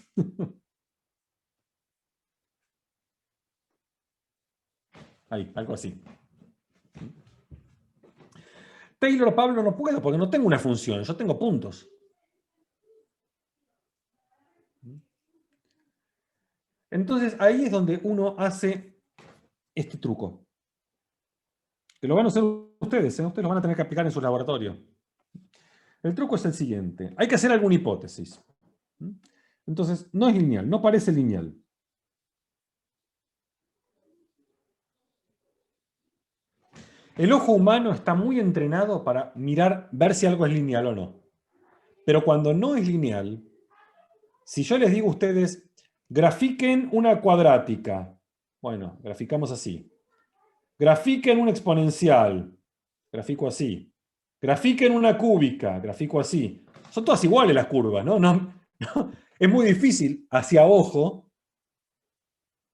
Speaker 1: Ahí, algo así. Taylor, Pablo, no puedo porque no tengo una función, yo tengo puntos. Entonces ahí es donde uno hace este truco. Que lo van a hacer ustedes, ¿eh? Ustedes lo van a tener que aplicar en su laboratorio. El truco es el siguiente. Hay que hacer alguna hipótesis. Entonces, no es lineal, no parece lineal. El ojo humano está muy entrenado para mirar, ver si algo es lineal o no. Pero cuando no es lineal, si yo les digo a ustedes, grafiquen una cuadrática. Bueno, graficamos así. Grafiquen una exponencial. Grafico así. Grafiquen una cúbica. Grafico así. Son todas iguales las curvas, ¿no? Es muy difícil hacia ojo,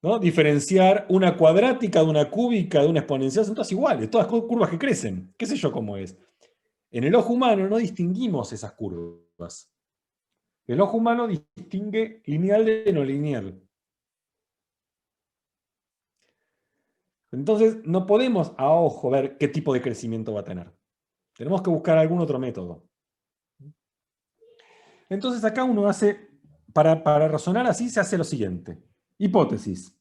Speaker 1: ¿no? Diferenciar una cuadrática de una cúbica de una exponencial. Son todas iguales, todas curvas que crecen. ¿Qué sé yo cómo es? En el ojo humano no distinguimos esas curvas. El ojo humano distingue lineal de no lineal. Entonces, no podemos a ojo ver qué tipo de crecimiento va a tener. Tenemos que buscar algún otro método. Entonces, acá uno hace, para razonar así, se hace lo siguiente. Hipótesis.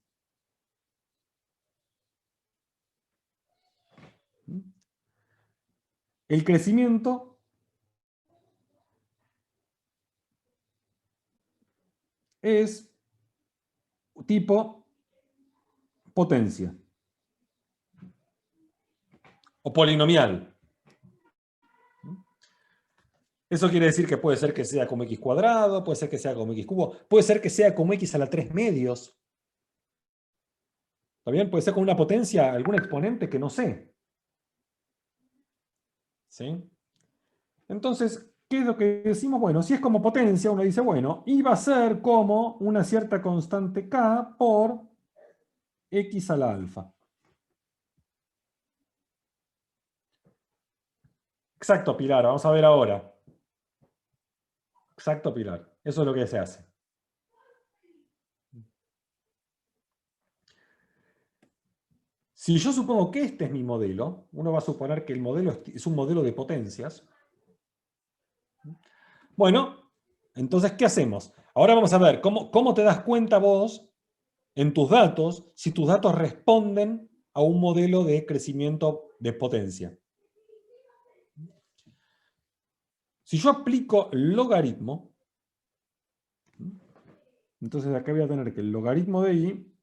Speaker 1: El crecimiento es tipo potencia o polinomial. Eso quiere decir que puede ser que sea como x cuadrado, puede ser que sea como x cubo, puede ser que sea como x a la 3 medios. ¿Está bien? Puede ser con una potencia, algún exponente que no sé. ¿Sí? Entonces, ¿qué es lo que decimos? Bueno, si es como potencia, uno dice, bueno, y va a ser como una cierta constante k por x a la alfa. Exacto, Pilar, vamos a ver ahora. Exacto, Pilar. Eso es lo que se hace. Si yo supongo que este es mi modelo, uno va a suponer que el modelo es un modelo de potencias. Bueno, entonces, ¿qué hacemos? Ahora vamos a ver cómo te das cuenta vos en tus datos si tus datos responden a un modelo de crecimiento de potencia. Si yo aplico logaritmo, entonces acá voy a tener que el logaritmo de y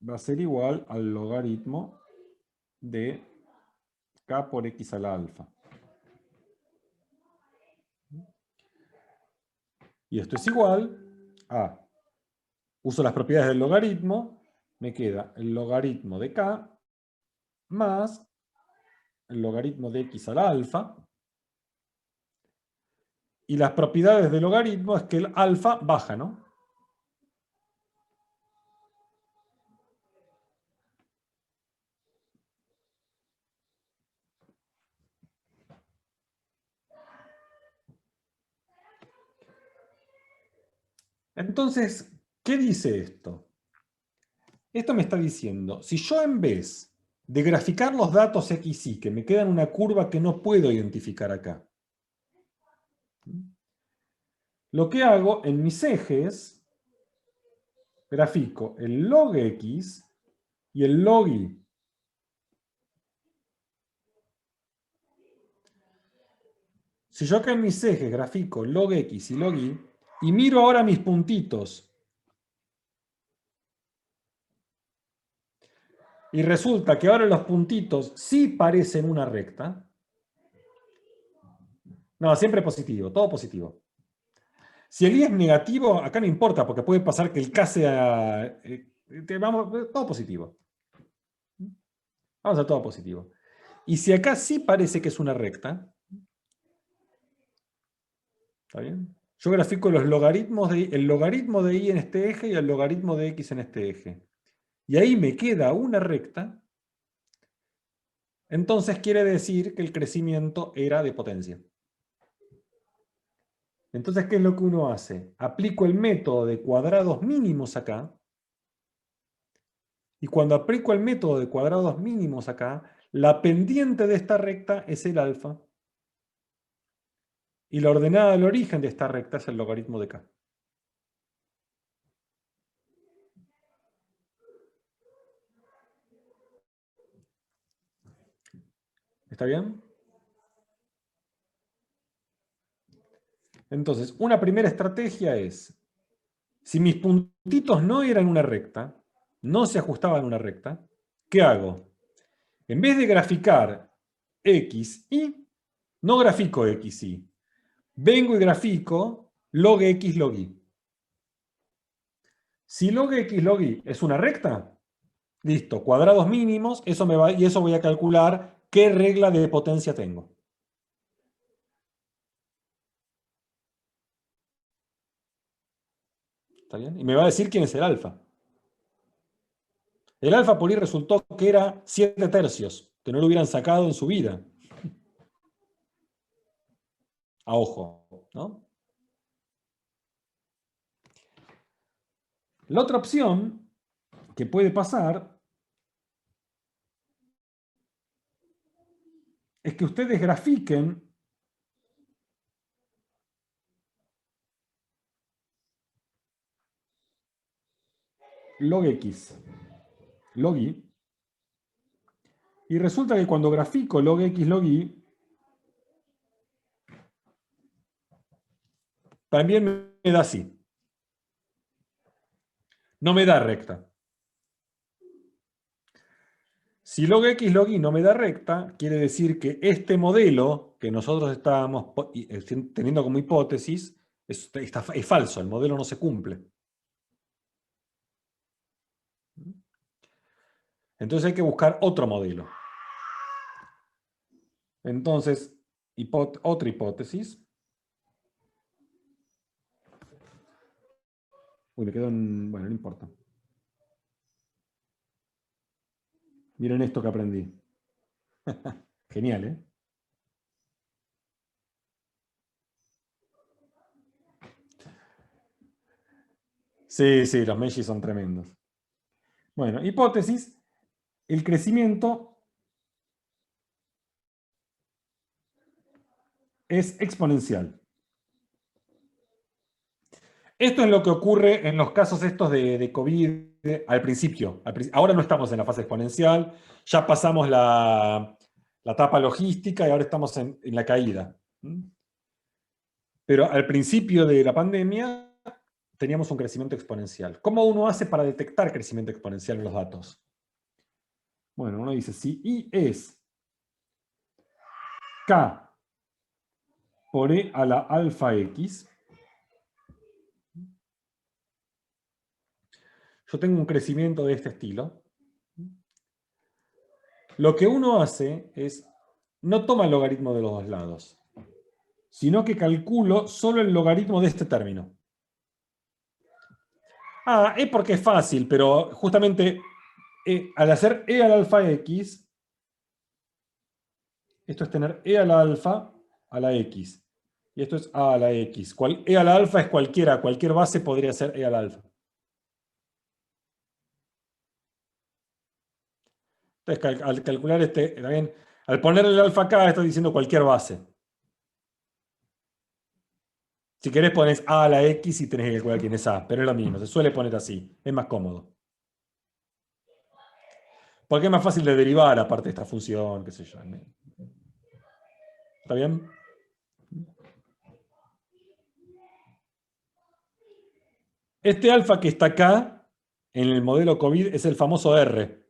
Speaker 1: va a ser igual al logaritmo de k por x a la alfa. Y esto es igual a, uso las propiedades del logaritmo, me queda el logaritmo de k más el logaritmo de x a la alfa. Y las propiedades del logaritmo es que el alfa baja, ¿no? Entonces, ¿qué dice esto? Esto me está diciendo, si yo en vez de graficar los datos x, y que me quedan una curva que no puedo identificar acá, lo que hago en mis ejes, grafico el log x y el log y. Si yo acá en mis ejes grafico log x y log y miro ahora mis puntitos, y resulta que ahora los puntitos sí parecen una recta. No, siempre positivo, todo positivo. Si el i es negativo, acá no importa, porque puede pasar que el k sea... vamos, todo positivo. Vamos a todo positivo. Y si acá sí parece que es una recta, ¿está bien? Yo grafico los logaritmos el logaritmo de y en este eje y el logaritmo de x en este eje. Y ahí me queda una recta. Entonces quiere decir que el crecimiento era de potencia. Entonces, ¿qué es lo que uno hace? Aplico el método de cuadrados mínimos acá. Y cuando aplico el método de cuadrados mínimos acá, la pendiente de esta recta es el alfa. Y la ordenada del origen de esta recta es el logaritmo de k. ¿Está bien? Entonces, una primera estrategia es, si mis puntitos no eran una recta, no se ajustaban a una recta, ¿qué hago? En vez de graficar x, y, no grafico x, y. Vengo y grafico log x, log y. Si log x, log y es una recta, listo, cuadrados mínimos, y eso voy a calcular qué regla de potencia tengo. ¿Está bien? Y me va a decir quién es el alfa. El alfa por ahí resultó que era 7 tercios, que no lo hubieran sacado en su vida. A ojo, ¿no? La otra opción que puede pasar es que ustedes grafiquen log x, log y, y resulta que cuando grafico log x, log y, también me da así. No me da recta. Si log x, log y no me da recta, quiere decir que este modelo que nosotros estábamos teniendo como hipótesis es falso, el modelo no se cumple. Entonces hay que buscar otro modelo. Entonces, otra hipótesis. Uy, me quedó en... Bueno, no importa. Miren esto que aprendí. Genial, ¿eh? Sí, sí, los meshes son tremendos. Bueno, hipótesis. El crecimiento es exponencial. Esto es lo que ocurre en los casos estos de COVID al principio. Ahora no estamos en la fase exponencial, ya pasamos la etapa logística y ahora estamos en la caída. Pero al principio de la pandemia teníamos un crecimiento exponencial. ¿Cómo uno hace para detectar crecimiento exponencial en los datos? Bueno, uno dice, si I es K por E a la alfa X, yo tengo un crecimiento de este estilo. Lo que uno hace es, no toma el logaritmo de los dos lados, sino que calculo solo el logaritmo de este término. Ah, es porque es fácil, pero justamente al hacer e al alfa x, esto es tener e a la alfa a la x. Y esto es a la x. E a la alfa es cualquiera, cualquier base podría ser e a la alfa. Entonces, al calcular también, al ponerle el alfa acá, estoy diciendo cualquier base. Si querés pones a la x y tenés que calcular quién es a, pero es lo mismo, se suele poner así, es más cómodo. Porque es más fácil de derivar aparte de esta función, qué sé yo. ¿Está bien? Este alfa que está acá, en el modelo COVID, es el famoso R.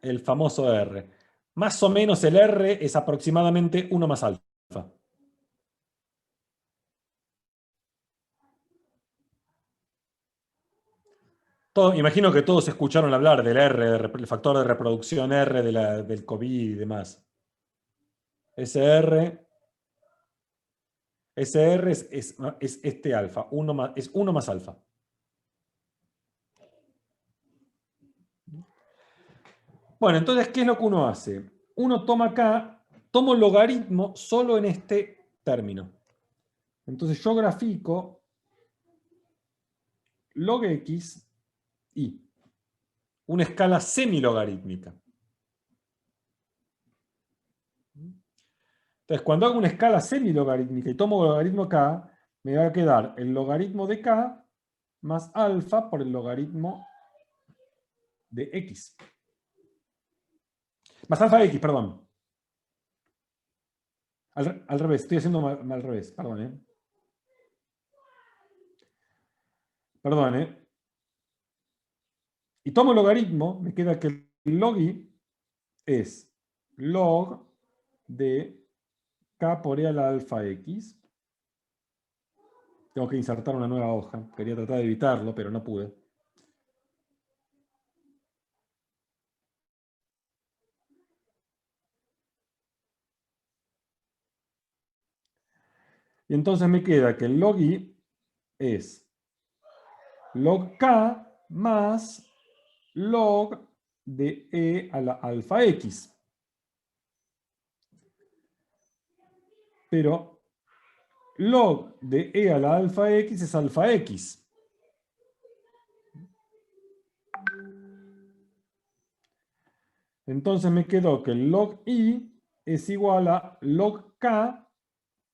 Speaker 1: el famoso R. Más o menos el R es aproximadamente 1 más alfa. Imagino que todos escucharon hablar del R, el factor de reproducción R del COVID y demás. Ese R es este alfa, es 1 más alfa. Bueno, entonces, ¿qué es lo que uno hace? Uno toma acá, tomo el logaritmo solo en este término. Entonces yo grafico log x y una escala semilogarítmica. Entonces, cuando hago una escala semilogarítmica y tomo el logaritmo k, me va a quedar el logaritmo de k más alfa por el logaritmo de x. Más alfa de x, perdón. Al revés, estoy haciendo mal al revés, perdón. Perdón. Y tomo el logaritmo, me queda que el log i es log de k por e a la alfa x. Tengo que insertar una nueva hoja. Quería tratar de evitarlo, pero no pude. Y entonces me queda que el log i es log k más log de e a la alfa x. Pero log de e a la alfa x es alfa x. Entonces me quedó que el log i es igual a log k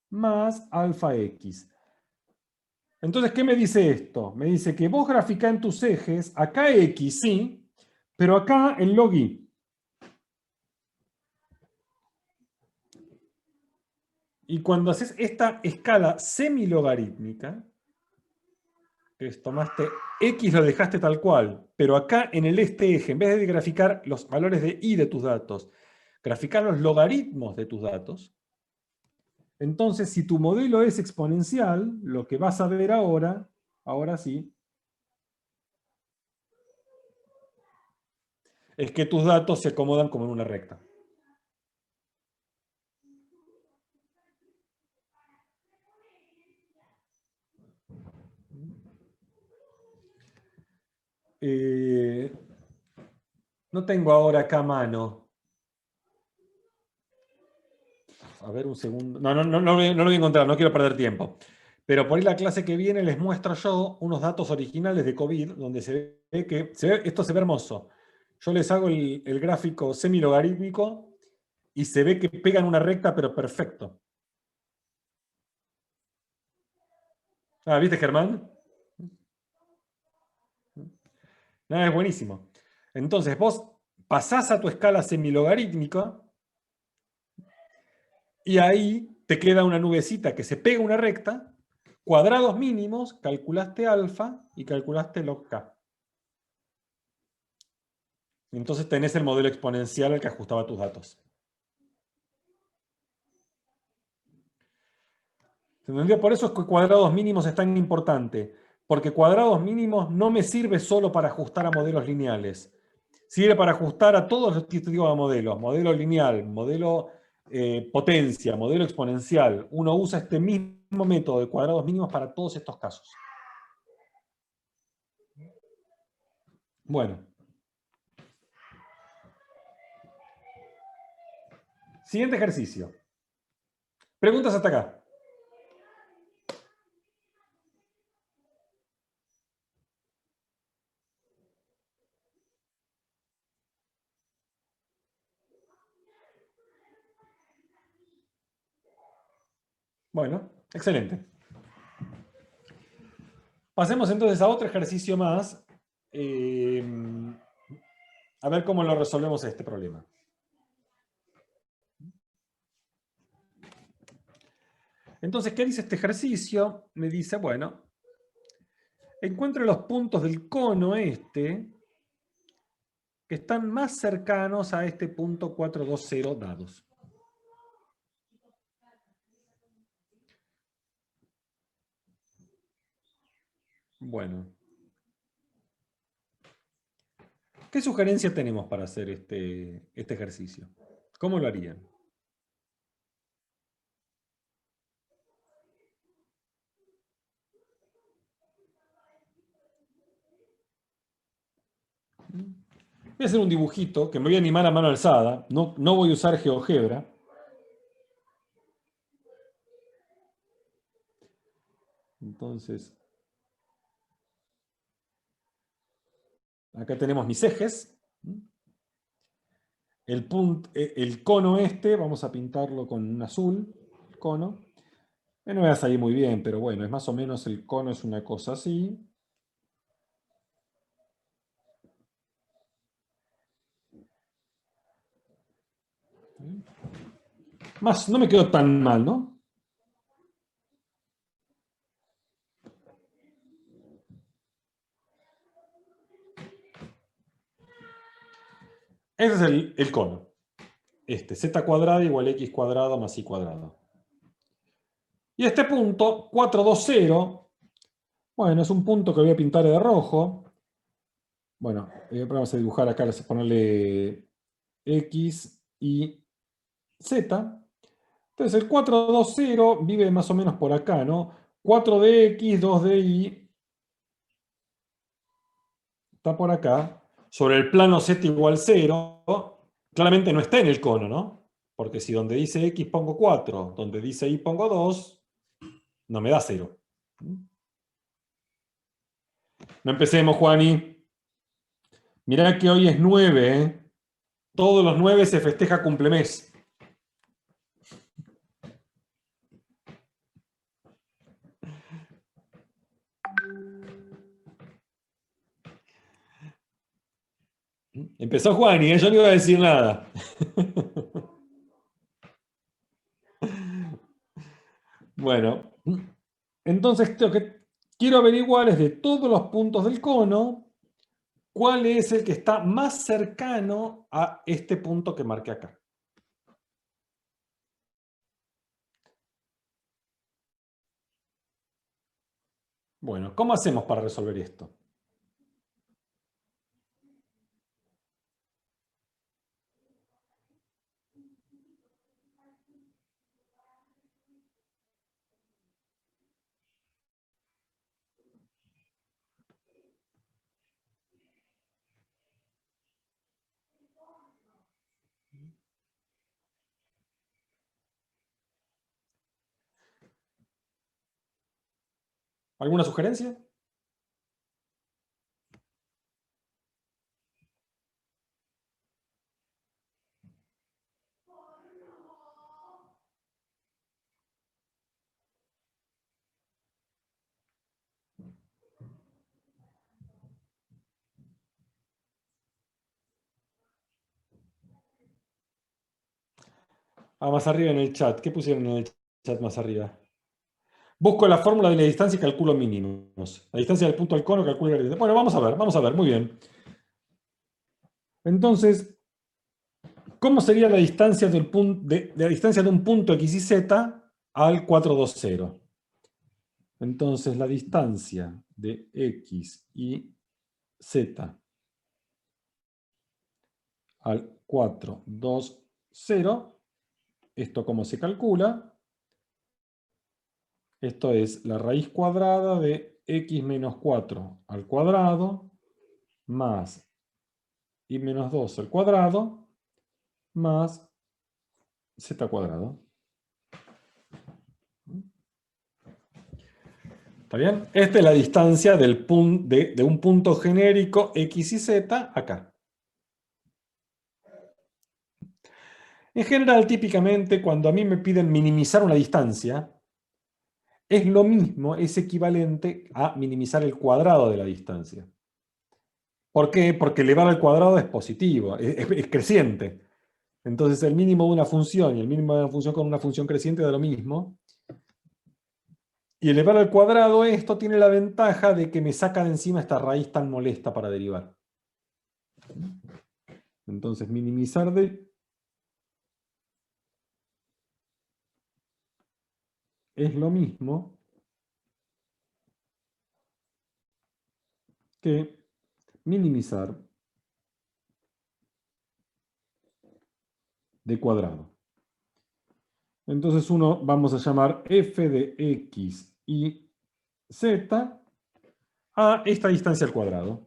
Speaker 1: más alfa x. Entonces, ¿qué me dice esto? Me dice que vos graficá en tus ejes, acá x, sí, pero acá en log i. Y cuando haces esta escala semilogarítmica, que tomaste x, lo dejaste tal cual, pero acá en este eje, en vez de graficar los valores de i de tus datos, graficar los logaritmos de tus datos, entonces si tu modelo es exponencial, lo que vas a ver ahora sí, es que tus datos se acomodan como en una recta. No tengo ahora acá a mano. A ver un segundo. No lo voy a encontrar, no quiero perder tiempo. Pero por ahí la clase que viene les muestro yo unos datos originales de COVID, donde se ve que esto se ve hermoso. Yo les hago el gráfico semilogarítmico y se ve que pegan una recta, pero perfecto. Ah, ¿viste, Germán? Es buenísimo. Entonces, vos pasás a tu escala semilogarítmica y ahí te queda una nubecita que se pega una recta, cuadrados mínimos, calculaste alfa y calculaste log k. Entonces tenés el modelo exponencial al que ajustaba tus datos. ¿Se entendió? Por eso es que cuadrados mínimos es tan importante, porque cuadrados mínimos no me sirve solo para ajustar a modelos lineales. Sirve para ajustar a todos los tipos de modelos. Modelo lineal, modelo potencia, modelo exponencial. Uno usa este mismo método de cuadrados mínimos para todos estos casos. Bueno. Siguiente ejercicio. Preguntas hasta acá. Bueno, excelente. Pasemos entonces a otro ejercicio más. A ver cómo lo resolvemos este problema. Entonces, ¿qué dice este ejercicio? Me dice, bueno, encuentre los puntos del cono este que están más cercanos a este punto 420 dados. Bueno. ¿Qué sugerencia tenemos para hacer este ejercicio? ¿Cómo lo harían? Voy a hacer un dibujito que me voy a animar a mano alzada. No voy a usar GeoGebra. Entonces, acá tenemos mis ejes. El cono este, vamos a pintarlo con un azul, el cono. No me va a salir muy bien, pero bueno, es más o menos el cono es una cosa así. Más, no me quedó tan mal, ¿no? Ese es el cono. Z cuadrada igual x cuadrado más y cuadrado. Y este punto, 420, bueno, es un punto que voy a pintar de rojo. Bueno, vamos a dibujar acá, vamos a ponerle x y z. Entonces el 420 vive más o menos por acá, ¿no? 4 de x, 2 de y. Está por acá. Sobre el plano z igual 0, claramente no está en el cono, ¿no? Porque si donde dice x pongo 4, donde dice y pongo 2, no me da 0. No empecemos, Juani. Mirá que hoy es 9, ¿eh? Todos los 9 se festeja cumplemés. Empezó Juani, ¿eh? Yo no iba a decir nada. Bueno, entonces lo que quiero averiguar es de todos los puntos del cono, ¿cuál es el que está más cercano a este punto que marqué acá? Bueno, ¿cómo hacemos para resolver esto? ¿Alguna sugerencia? Ah, más arriba en el chat. ¿Qué pusieron en el chat más arriba? Busco la fórmula de la distancia y calculo mínimos. La distancia del punto al cono calculo la distancia. Bueno, vamos a ver, muy bien. Entonces, ¿cómo sería la distancia la distancia de un punto x y z al 420? Entonces, la distancia de x y z al 420, ¿esto cómo se calcula? Esto es la raíz cuadrada de x menos 4 al cuadrado más y menos 2 al cuadrado más z cuadrado. ¿Está bien? Esta es la distancia de un punto genérico x y z acá. En general, típicamente, cuando a mí me piden minimizar una distancia, es lo mismo, es equivalente a minimizar el cuadrado de la distancia. ¿Por qué? Porque elevar al cuadrado es positivo, es creciente. Entonces el mínimo de una función y el mínimo de una función con una función creciente da lo mismo. Y elevar al cuadrado esto tiene la ventaja de que me saca de encima esta raíz tan molesta para derivar. Entonces, minimizar D es lo mismo que minimizar D cuadrado. Entonces uno vamos a llamar f de x y z a esta distancia al cuadrado.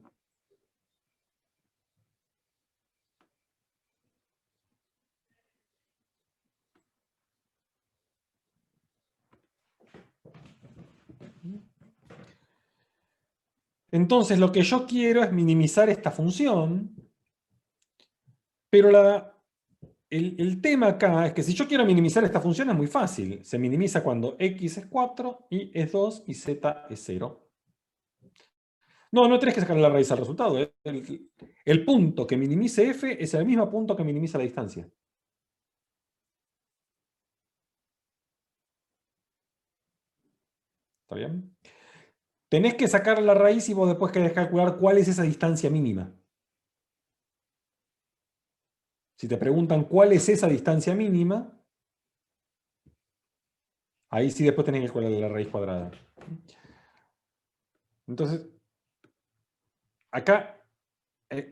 Speaker 1: Entonces lo que yo quiero es minimizar esta función, pero el tema acá es que si yo quiero minimizar esta función es muy fácil. Se minimiza cuando x es 4, y es 2 y z es 0. No tenés que sacarle la raíz al resultado. El punto que minimice f es el mismo punto que minimiza la distancia. ¿Está bien? Tenés que sacar la raíz y vos después querés calcular cuál es esa distancia mínima. Si te preguntan cuál es esa distancia mínima, ahí sí después tenés que calcular la raíz cuadrada. Entonces, acá,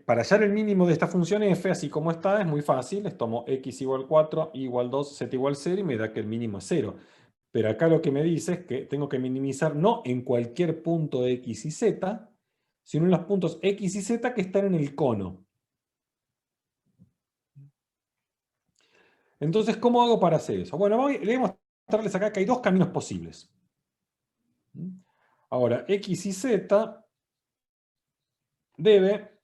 Speaker 1: para hallar el mínimo de esta función f, así como está, es muy fácil. Les tomo x igual 4, y igual 2, z igual 0, y me da que el mínimo es 0. Pero acá lo que me dice es que tengo que minimizar no en cualquier punto de x y z, sino en los puntos x y z que están en el cono. Entonces, ¿cómo hago para hacer eso? Bueno, le voy a mostrarles acá que hay dos caminos posibles. Ahora, x y z debe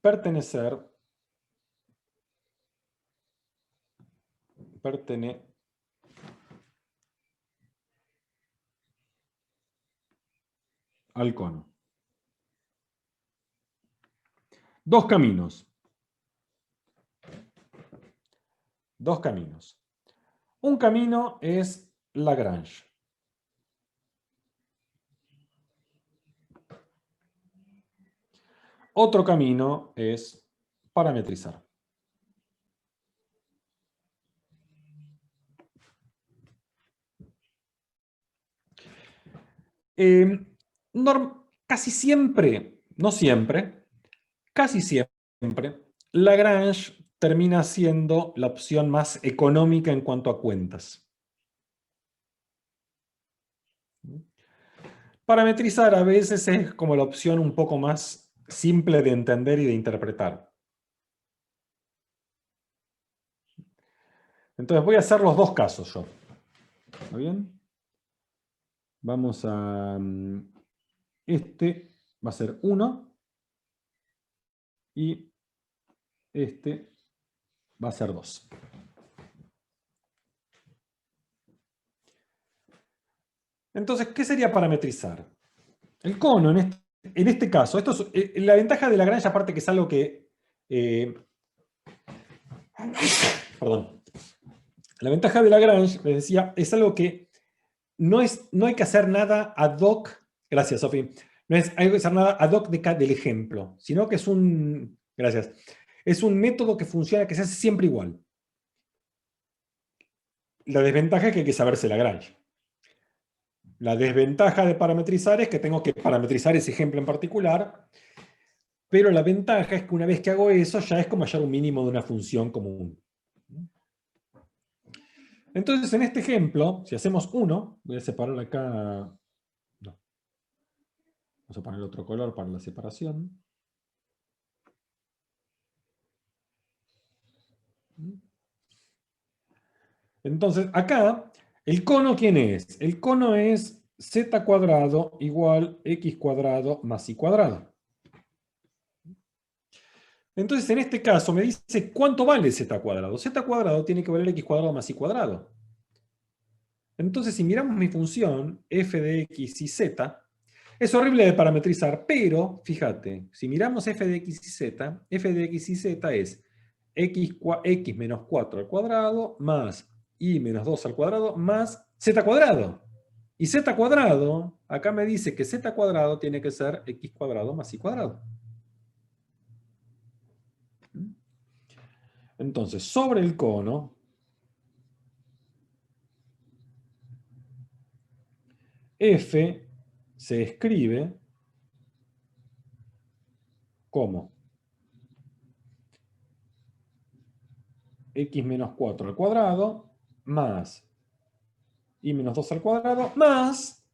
Speaker 1: pertenecer al cono. Dos caminos. Dos caminos. Un camino es Lagrange. Otro camino es parametrizar. Casi siempre, no siempre, casi siempre, Lagrange termina siendo la opción más económica en cuanto a cuentas. Parametrizar a veces es como la opción un poco más simple de entender y de interpretar. Entonces voy a hacer los dos casos yo. ¿Está bien? Vamos a... Este va a ser 1 y este va a ser 2. Entonces, ¿qué sería parametrizar? El cono, en este caso, esto es, la ventaja de Lagrange, aparte que es algo que... perdón. La ventaja de Lagrange, les decía, es algo que no hay que hacer nada ad hoc. Gracias, Sofi. No hay que hacer nada ad hoc del ejemplo, sino que es un... Gracias. Es un método que funciona, que se hace siempre igual. La desventaja es que hay que saberse Lagrange. La desventaja de parametrizar es que tengo que parametrizar ese ejemplo en particular, pero la ventaja es que una vez que hago eso, ya es como hallar un mínimo de una función común. Entonces, en este ejemplo, si hacemos 1, voy a separar acá... No. Vamos a poner otro color para la separación. Entonces, acá, ¿el cono quién es? El cono es z cuadrado igual x cuadrado más y cuadrado. Entonces, en este caso, me dice cuánto vale z cuadrado. Z cuadrado tiene que valer x cuadrado más y cuadrado. Entonces, si miramos mi función, f de x y z, es horrible de parametrizar, pero, fíjate, si miramos f de x y z, f de x y z es x menos 4 al cuadrado más y menos 2 al cuadrado más z cuadrado. Y z cuadrado, acá me dice que z cuadrado tiene que ser x cuadrado más y cuadrado. Entonces, sobre el cono, f se escribe como x menos 4 al cuadrado más y menos 2 al cuadrado más,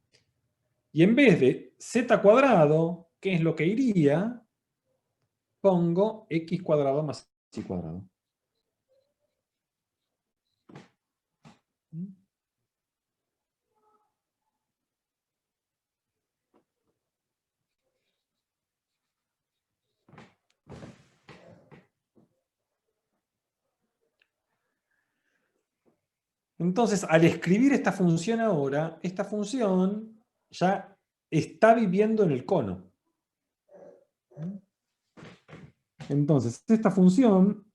Speaker 1: y en vez de z cuadrado, ¿qué es lo que iría? Pongo x cuadrado más y cuadrado. Entonces, al escribir esta función ahora, esta función ya está viviendo en el cono. Entonces, esta función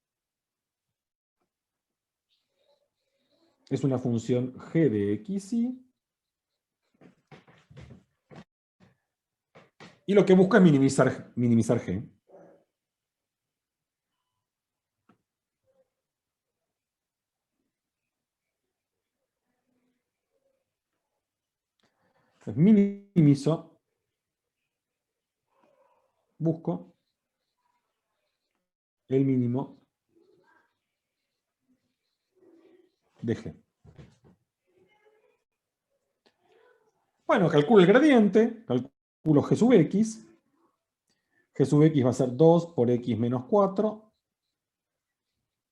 Speaker 1: es una función g de xy, y lo que busca es minimizar g. Entonces, minimizo, busco el mínimo de g. Bueno, calculo el gradiente, calculo g sub x. G sub x va a ser 2 por x menos 4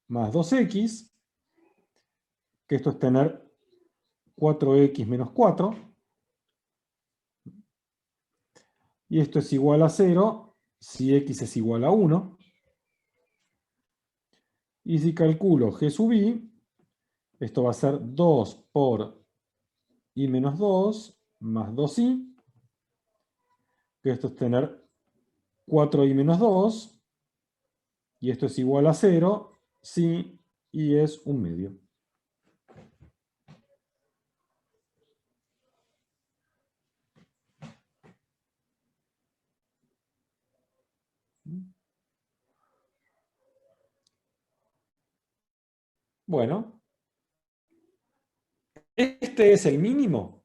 Speaker 1: más 2x, que esto es tener 4x menos 4. Y esto es igual a 0 si x es igual a 1. Y si calculo g sub i, esto va a ser 2 por i menos 2 más 2i, que esto es tener 4i menos 2, y esto es igual a 0 si i es 1/2. Bueno, este es el mínimo.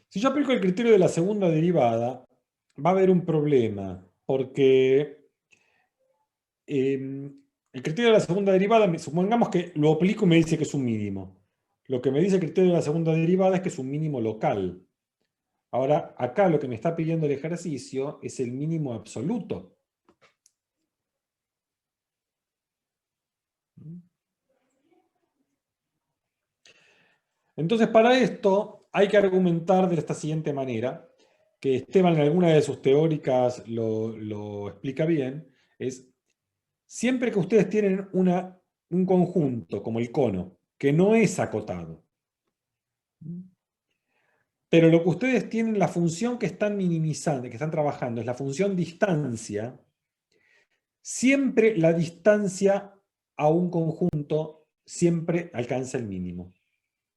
Speaker 1: Si yo aplico el criterio de la segunda derivada, va a haber un problema, porque el criterio de la segunda derivada, supongamos que lo aplico y me dice que es un mínimo. Lo que me dice el criterio de la segunda derivada es que es un mínimo local. Ahora, acá lo que me está pidiendo el ejercicio es el mínimo absoluto. Entonces, para esto hay que argumentar de esta siguiente manera, que Esteban en alguna de sus teóricas lo explica bien, es siempre que ustedes tienen un conjunto, como el cono, que no es acotado, pero lo que ustedes tienen, la función que están minimizando, que están trabajando, es la función distancia, siempre la distancia a un conjunto siempre alcanza el mínimo.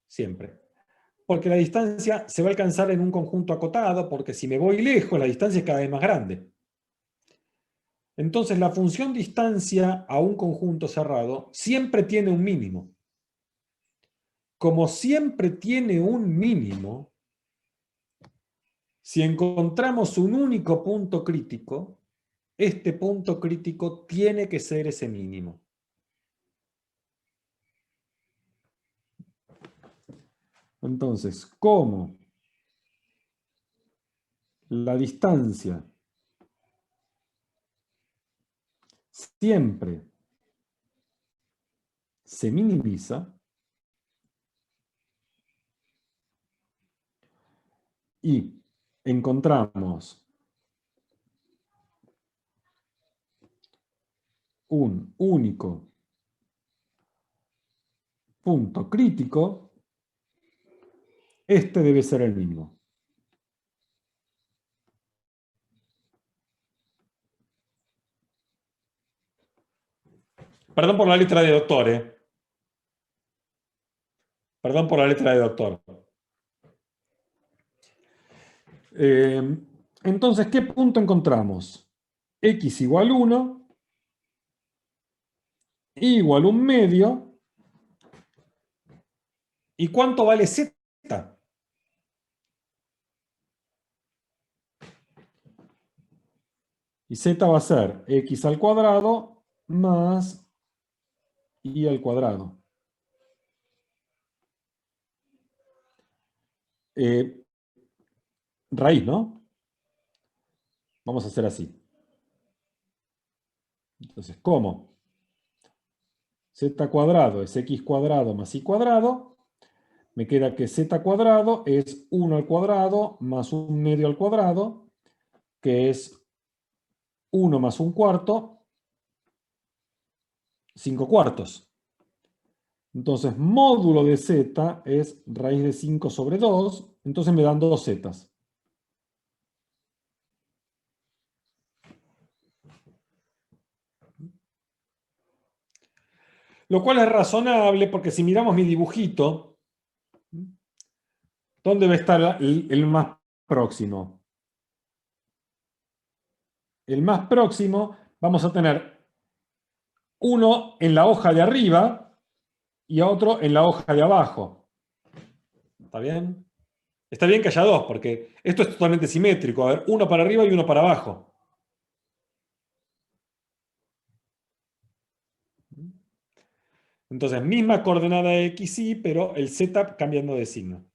Speaker 1: Siempre. Porque la distancia se va a alcanzar en un conjunto acotado, porque si me voy lejos, la distancia es cada vez más grande. Entonces, la función distancia a un conjunto cerrado siempre tiene un mínimo. Como siempre tiene un mínimo, si encontramos un único punto crítico, este punto crítico tiene que ser ese mínimo. Entonces, como la distancia siempre se minimiza y encontramos un único punto crítico, este debe ser el mínimo. Perdón por la letra de doctor, ¿eh? Perdón por la letra de doctor. Entonces, ¿qué punto encontramos? X igual 1, y igual 1/2. ¿Y cuánto vale Z? Y Z va a ser X al cuadrado más Y al cuadrado. Raíz, ¿no? Vamos a hacer así. Entonces, ¿cómo? Z cuadrado es X cuadrado más Y cuadrado. Me queda que Z cuadrado es 1 al cuadrado más 1/2 al cuadrado, que es 1 más 1/4, 5/4. Entonces, módulo de Z es raíz de 5 sobre 2, entonces me dan 2 zetas. Lo cual es razonable porque si miramos mi dibujito, ¿dónde va a estar el más próximo? El más próximo vamos a tener uno en la hoja de arriba y a otro en la hoja de abajo. ¿Está bien? Está bien que haya dos, porque esto es totalmente simétrico. A ver, uno para arriba y uno para abajo. Entonces, misma coordenada X, Y, pero el Z cambiando de signo.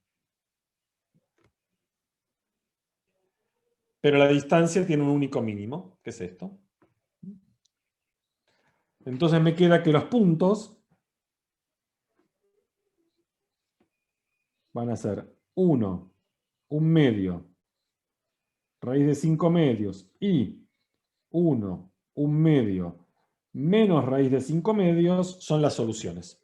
Speaker 1: Pero la distancia tiene un único mínimo, que es esto. Entonces me queda que los puntos van a ser 1, 1/2, raíz de 5/2 y 1, 1/2 menos raíz de 5/2 son las soluciones.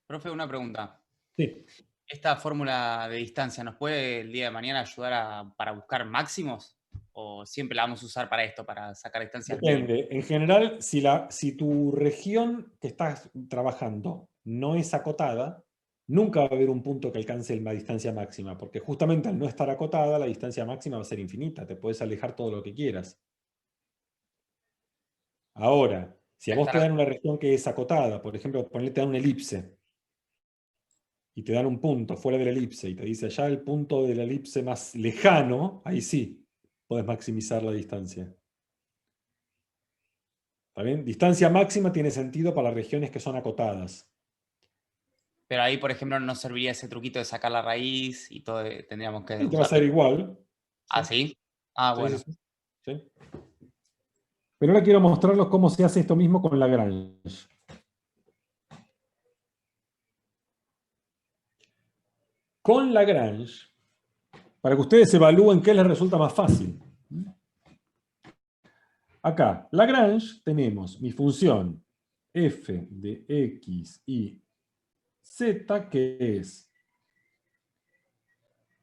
Speaker 5: Profe, una pregunta.
Speaker 1: Sí.
Speaker 5: ¿Esta fórmula de distancia nos puede el día de mañana ayudar para buscar máximos? ¿O siempre la vamos a usar para esto, para sacar distancias mínimas?
Speaker 1: Depende. En general, si tu región que estás trabajando no es acotada, nunca va a haber un punto que alcance la distancia máxima, porque justamente al no estar acotada, la distancia máxima va a ser infinita. Te puedes alejar todo lo que quieras. Ahora, si a vos te dan una región que es acotada, por ejemplo, te dan una elipse, y te dan un punto fuera de la elipse, y te dice allá el punto de la elipse más lejano, ahí sí, podés maximizar la distancia. ¿Está bien? Distancia máxima tiene sentido para regiones que son acotadas.
Speaker 5: Pero ahí, por ejemplo, no serviría ese truquito de sacar la raíz y todo, tendríamos que
Speaker 1: Y te va a
Speaker 5: usar...
Speaker 1: ser igual.
Speaker 5: ¿Ah, sí? Ah,
Speaker 1: Sí,
Speaker 5: bueno.
Speaker 1: sí, sí. Sí. Pero ahora quiero mostrarles cómo se hace esto mismo con Lagrange. Con Lagrange, para que ustedes evalúen qué les resulta más fácil. Acá, Lagrange, tenemos mi función f de x y z, que es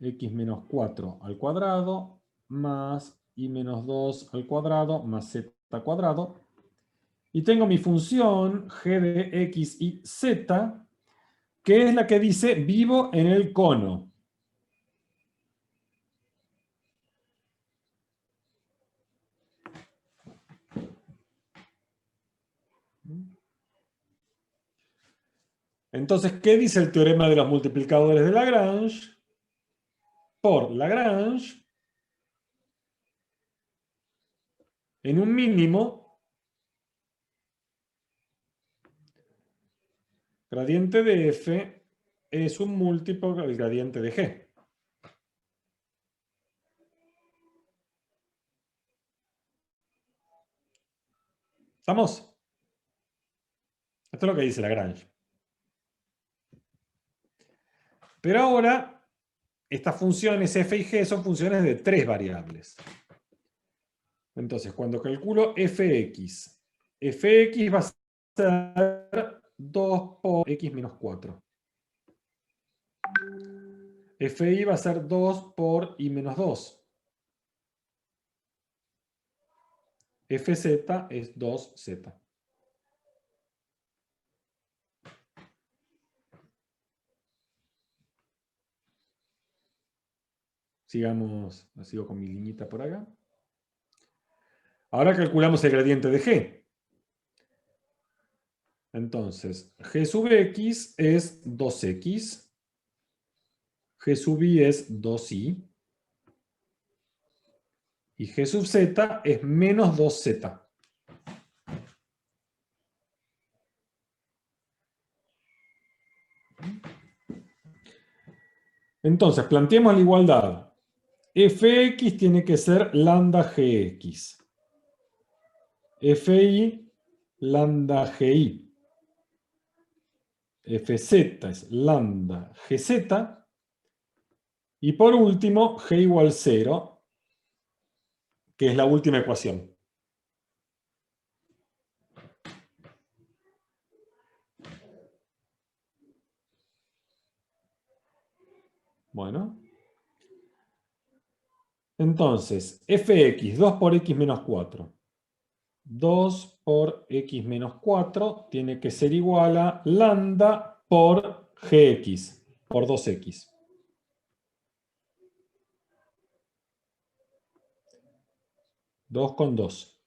Speaker 1: x menos 4 al cuadrado más y menos 2 al cuadrado más z cuadrado. Y tengo mi función g de x y z, que es la que dice vivo en el cono. Entonces, ¿qué dice el teorema de los multiplicadores de Lagrange? Por Lagrange, en un mínimo, gradiente de f es un múltiplo del gradiente de g. ¿Estamos? Esto es lo que dice Lagrange. Pero ahora, estas funciones f y g son funciones de 3 variables. Entonces, cuando calculo fx va a ser 2 por x menos 4. Fi va a ser 2 por y menos 2. Fz es 2z. Sigamos, sigo con mi liñita por acá. Ahora calculamos el gradiente de G. Entonces, G sub X es 2X. G sub Y es 2Y. Y G sub Z es menos 2Z. Entonces, planteemos la igualdad. Fx tiene que ser lambda Gx. Fi, lambda Gi. Fz es lambda Gz. Y por último, G igual 0, que es la última ecuación. Bueno. Entonces, fx, 2 por x menos 4. 2 por x menos 4 tiene que ser igual a lambda por gx, por 2x. Dos con 2.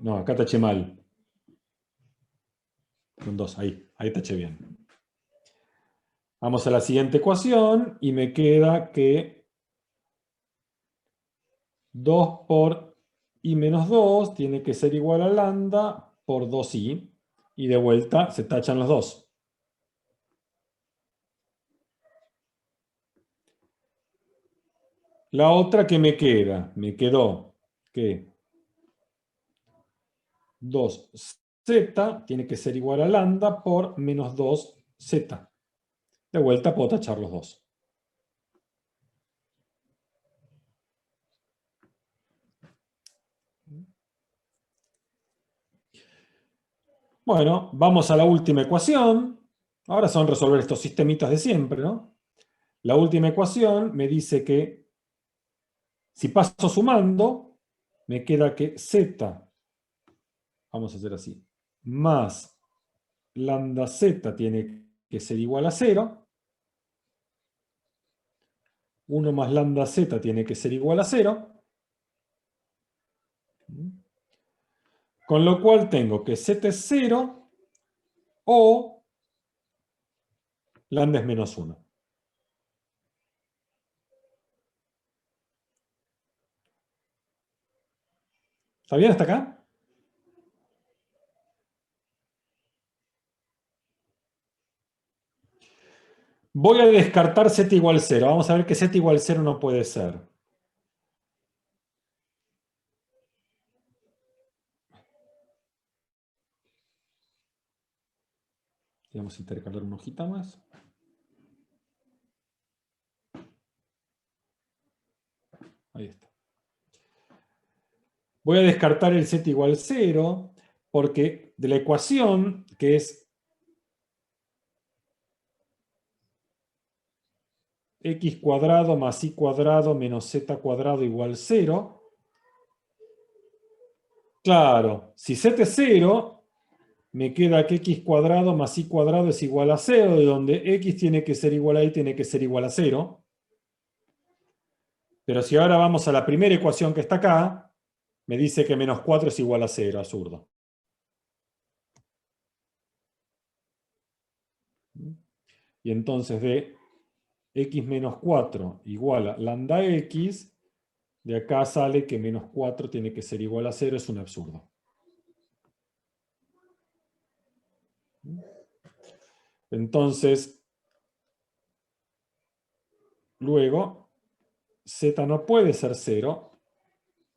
Speaker 1: No, acá taché mal. Con 2, ahí taché bien. Vamos a la siguiente ecuación y me queda que 2 por y menos 2 tiene que ser igual a lambda por 2i. Y de vuelta se tachan los dos. La otra que me queda, me quedó que 2z tiene que ser igual a lambda por menos 2z. De vuelta puedo tachar los dos. Bueno, vamos a la última ecuación. Ahora son resolver estos sistemitas de siempre, ¿no? La última ecuación me dice que si paso sumando, me queda que z, vamos a hacer así, más lambda z tiene que ser igual a 0. 1 más lambda z tiene que ser igual a 0. Con lo cual tengo que z es 0 o lambda es menos 1. ¿Está bien hasta acá? Voy a descartar z igual 0. Vamos a ver que z igual 0 no puede ser. Vamos a intercalar una hojita más. Ahí está. Voy a descartar el z igual 0 porque de la ecuación, que es x cuadrado más y cuadrado menos z cuadrado igual 0. Claro, si z es 0, me queda que x cuadrado más y cuadrado es igual a 0, de donde x tiene que ser igual a y tiene que ser igual a 0. Pero si ahora vamos a la primera ecuación que está acá, me dice que menos 4 es igual a 0, absurdo. Y entonces de x menos 4 igual a lambda x, de acá sale que menos 4 tiene que ser igual a 0, es un absurdo. Entonces, luego, z no puede ser 0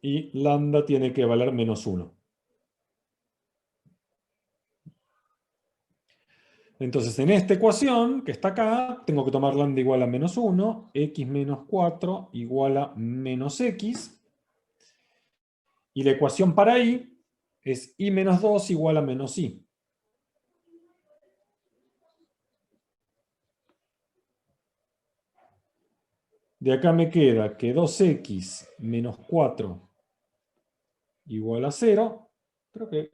Speaker 1: y lambda tiene que valer menos 1. Entonces, en esta ecuación que está acá, tengo que tomar lambda igual a menos 1, x menos 4 igual a menos x. Y la ecuación para y es y menos 2 igual a menos y. De acá me queda que 2x menos 4 igual a 0. Creo que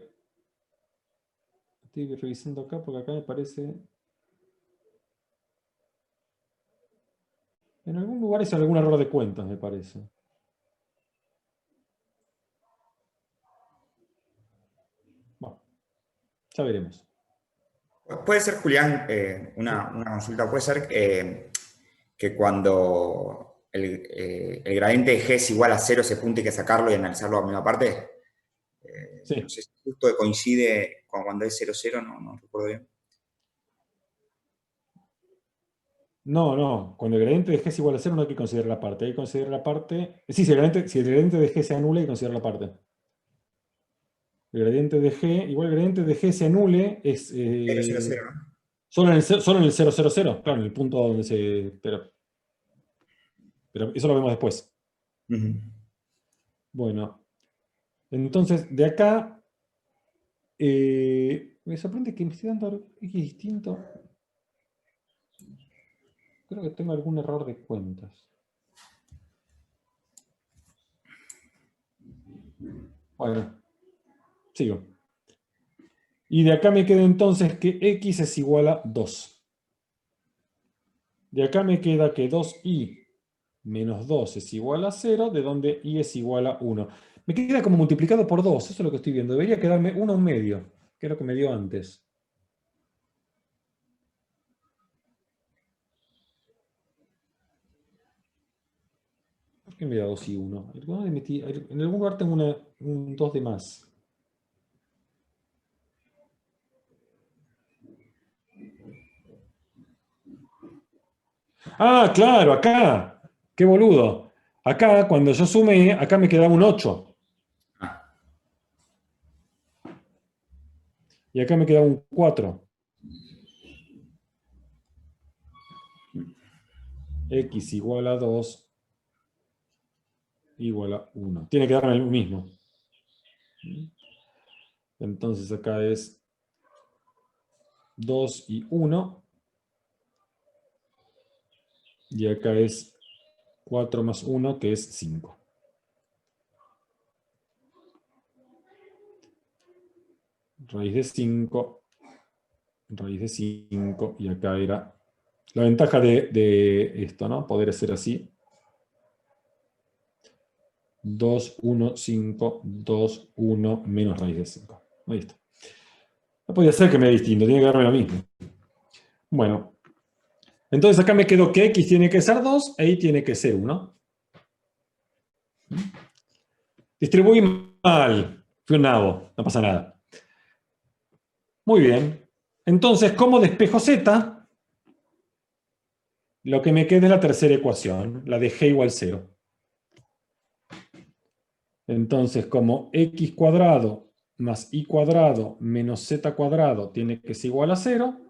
Speaker 1: estoy revisando acá porque acá me parece... En algún lugar es algún error de cuentas, me parece. Bueno, ya veremos.
Speaker 3: Puede ser, Julián, una consulta, puede ser que cuando el gradiente de G es igual a 0, ese punto hay que sacarlo y analizarlo a la misma parte.
Speaker 1: Sí.
Speaker 3: No sé si justo coincide con cuando es 0, 0, no recuerdo bien.
Speaker 1: No. Cuando el gradiente de G es igual a 0 no hay que considerar la parte. Hay que considerar la parte... Sí, si el gradiente de G se anula, hay que considerar la parte. El gradiente de G, igual el gradiente de G se anule, es
Speaker 3: 0, 0, 0, ¿no?
Speaker 1: solo en el 0, 0, 0. Claro, en el punto donde se... Pero eso lo vemos después.
Speaker 3: Ujú.
Speaker 1: Bueno, entonces de acá... me sorprende que me esté dando X distinto. Creo que tengo algún error de cuentas. Bueno, sigo. Y de acá me queda entonces que X es igual a 2. De acá me queda que 2i menos 2 es igual a 0, de donde i es igual a 1. Me queda como multiplicado por 2, eso es lo que estoy viendo. Debería quedarme 1 en medio, que es lo que me dio antes. ¿Por qué me da 2 y 1? En algún lugar tengo un 2 de más. Ah, claro, acá. Qué boludo. Acá, cuando yo sumé, acá me quedaba un 8.
Speaker 3: Ah,
Speaker 1: Y acá me quedaba un 4. X igual a 2 igual a 1. Tiene que darme el mismo. Entonces acá es 2 y 1. Y acá es 4 más 1, que es 5. Raíz de 5. Raíz de 5. Y acá era... La ventaja de esto, ¿no? Poder ser así. 2, 1, 5, 2, 1, menos raíz de 5. Ahí está. No podía ser que me dé distinto, tiene que darme lo mismo. Bueno, entonces acá me quedó que X tiene que ser 2 e Y tiene que ser 1. Distribuí mal. Fui un nabo, no pasa nada. Muy bien. Entonces, ¿cómo despejo Z? Lo que me queda es la tercera ecuación, la de G igual 0. Entonces, como X cuadrado más Y cuadrado menos Z cuadrado tiene que ser igual a 0,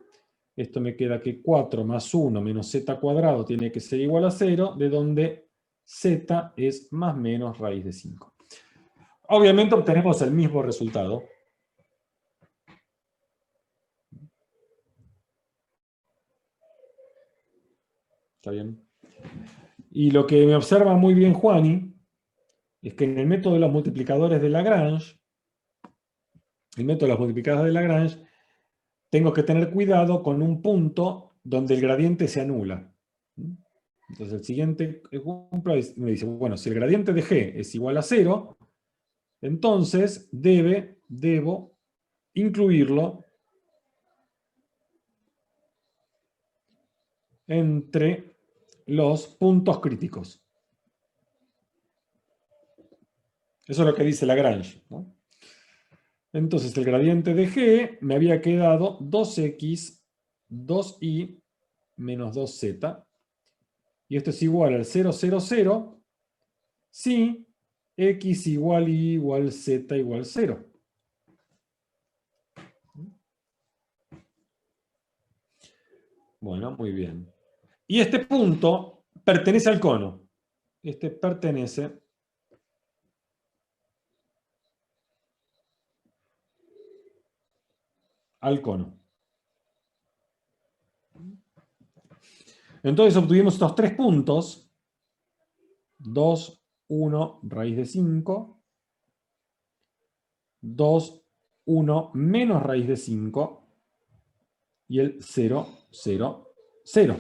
Speaker 1: esto me queda que 4 más 1 menos Z cuadrado tiene que ser igual a 0, de donde Z es más menos raíz de 5. Obviamente obtenemos el mismo resultado. ¿Está bien? Y lo que me observa muy bien Juani es que en el método de los multiplicadores de Lagrange, tengo que tener cuidado con un punto donde el gradiente se anula. Entonces el siguiente ejemplo me dice, bueno, si el gradiente de G es igual a 0, entonces debo incluirlo entre los puntos críticos. Eso es lo que dice Lagrange, ¿no? Entonces el gradiente de G me había quedado 2x, 2y, menos 2z. Y esto es igual al 0, 0, 0, si x igual y igual z igual 0. Bueno, muy bien. Y este punto pertenece al cono. Este pertenece al cono. Entonces obtuvimos estos 3 puntos 2, 1, raíz de 5, 2, 1 menos raíz de 5 y el 0, 0, 0.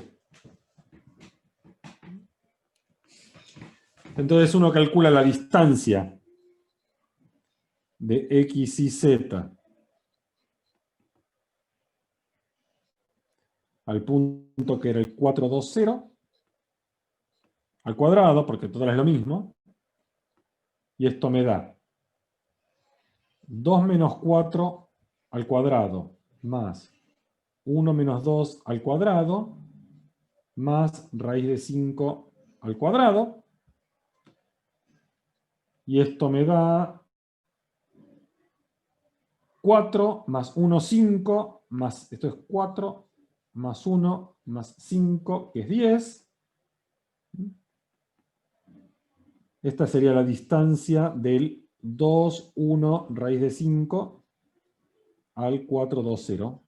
Speaker 1: Entonces uno calcula la distancia de x y z al punto que era el 4, 2, 0 al cuadrado, porque total es lo mismo, y esto me da 2 menos 4 al cuadrado más 1 menos 2 al cuadrado más raíz de 5 al cuadrado, y esto me da 4 más 1, 5, más, esto es 4 más 1 más 5, que es 10. Esta sería la distancia del 2, 1 raíz de 5 al 4, 2, 0.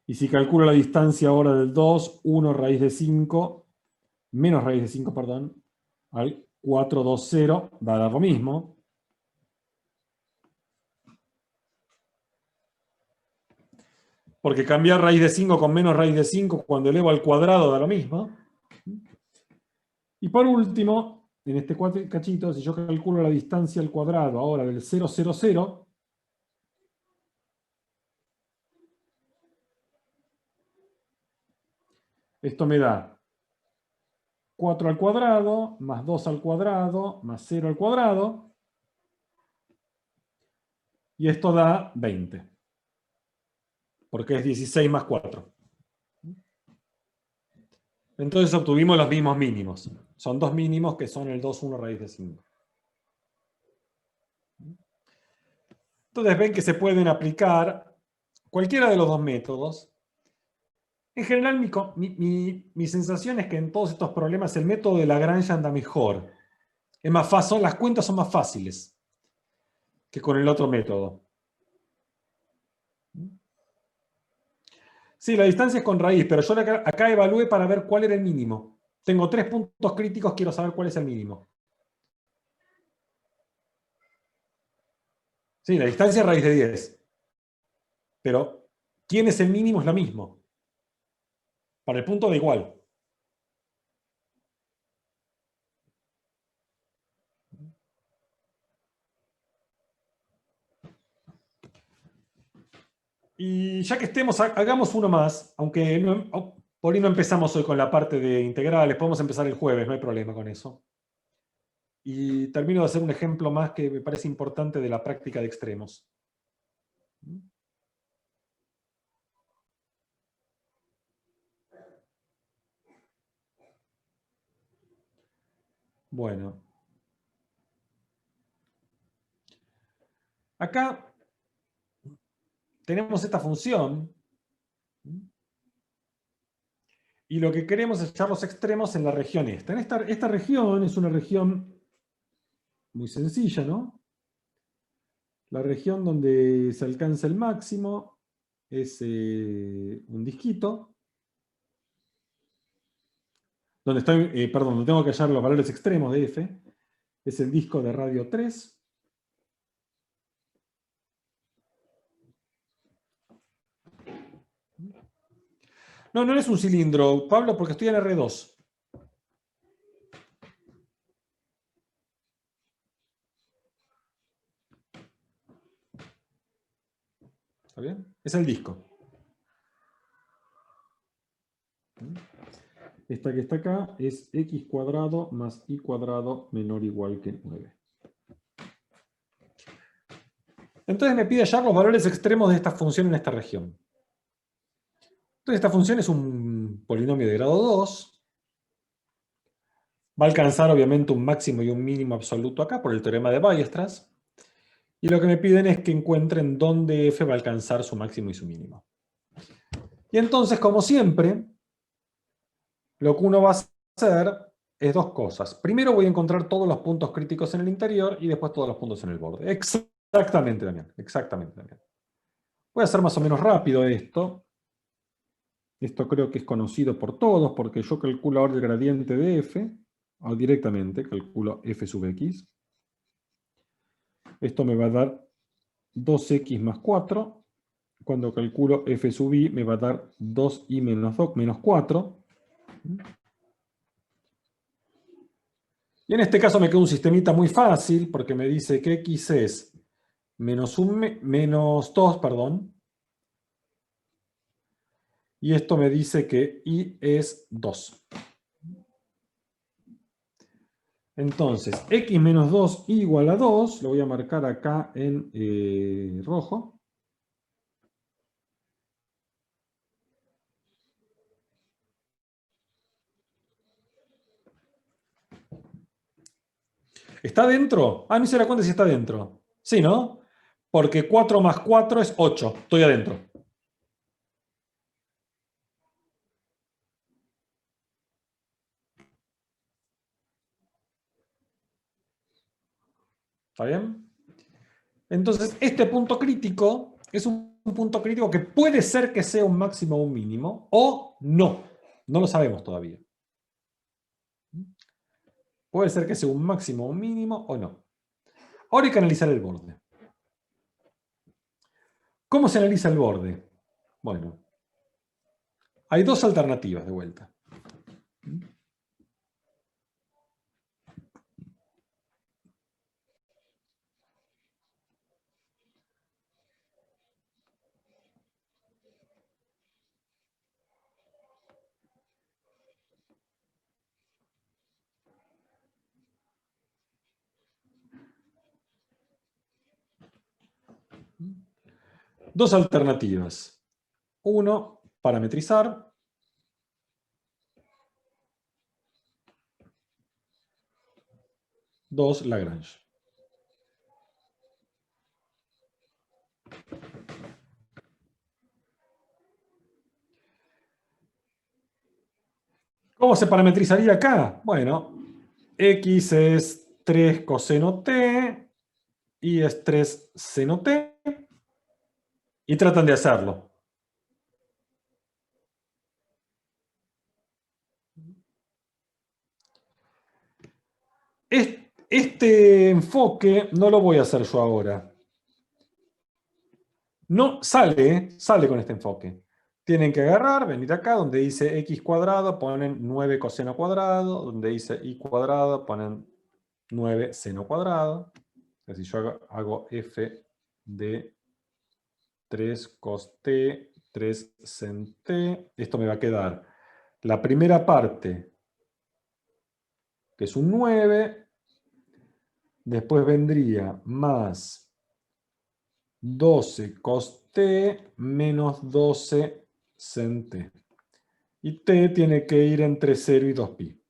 Speaker 1: Y si calculo la distancia ahora del 2, 1 raíz de 5, menos raíz de 5, perdón, al 4, 2, 0, va a dar lo mismo. Porque cambiar raíz de 5 con menos raíz de 5 cuando elevo al cuadrado da lo mismo. Y por último, en este cachito, si yo calculo la distancia al cuadrado ahora del 0, 0, 0, esto me da 4 al cuadrado, más 2 al cuadrado, más 0 al cuadrado, y esto da 20, porque es 16 más 4. Entonces obtuvimos los mismos mínimos. Son dos mínimos que son el 2, 1 raíz de 5. Entonces ven que se pueden aplicar cualquiera de los dos métodos. En general, mi sensación es que en todos estos problemas el método de Lagrange anda mejor. Es más fácil, las cuentas son más fáciles que con el otro método. Sí, la distancia es con raíz, pero yo acá evalué para ver cuál era el mínimo. Tengo 3 puntos críticos, quiero saber cuál es el mínimo. Sí, la distancia es raíz de 10. Pero, ¿quién es el mínimo? Es lo mismo. Para el punto da igual. Y ya que estemos, hagamos uno más, aunque por ahí no empezamos hoy con la parte de integrales, podemos empezar el jueves, no hay problema con eso. Y termino de hacer un ejemplo más que me parece importante de la práctica de extremos. Bueno. Acá tenemos esta función. Y lo que queremos es echar los extremos en la región esta. Esta región es una región muy sencilla, ¿no? La región donde se alcanza el máximo es un disquito. Donde tengo que hallar los valores extremos de f. Es el disco de radio 3. No, no es un cilindro, Pablo, porque estoy en R2. ¿Está bien? Es el disco. Esta que está acá es x cuadrado más y cuadrado menor o igual que 9. Entonces me pide hallar los valores extremos de esta función en esta región. Entonces esta función es un polinomio de grado 2. Va a alcanzar obviamente un máximo y un mínimo absoluto acá por el teorema de Weierstrass. Y lo que me piden es que encuentren dónde f va a alcanzar su máximo y su mínimo. Y entonces, como siempre, lo que uno va a hacer es dos cosas. Primero voy a encontrar todos los puntos críticos en el interior y después todos los puntos en el borde. Exactamente, Damián. Exactamente, Damián. Voy a hacer más o menos rápido esto. Esto creo que es conocido por todos, porque yo calculo ahora el gradiente de f, o directamente calculo f sub x. Esto me va a dar 2x más 4. Cuando calculo f sub i me va a dar 2i menos 4. Y en este caso me queda un sistemita muy fácil, porque me dice que x es menos 2, perdón. Y esto me dice que i es 2. Entonces, x menos 2 igual a 2, lo voy a marcar acá en rojo. ¿Está dentro? Ah, no hice la cuenta si está dentro. Sí, ¿no? Porque 4 más 4 es 8. Estoy adentro. ¿Está bien? Entonces, este punto crítico es un punto crítico que puede ser que sea un máximo o un mínimo, o no. No lo sabemos todavía. Puede ser que sea un máximo o un mínimo, o no. Ahora hay que analizar el borde. ¿Cómo se analiza el borde? Bueno, hay dos alternativas de vuelta. Dos alternativas. Uno, parametrizar. Dos, Lagrange. ¿Cómo se parametrizaría acá? Bueno, x es 3 coseno t, y es 3 seno t, y tratan de hacerlo. Este enfoque no lo voy a hacer yo ahora. No, sale con este enfoque. Tienen que agarrar, venir acá, donde dice x cuadrado, ponen 9 coseno cuadrado, donde dice y cuadrado, ponen 9 seno cuadrado. Es decir, yo hago f de 3 cos t, 3 sen t. Esto me va a quedar la primera parte, que es un 9. Después vendría más 12 cos t menos 12 sen t. Y t tiene que ir entre 0 y 2pi.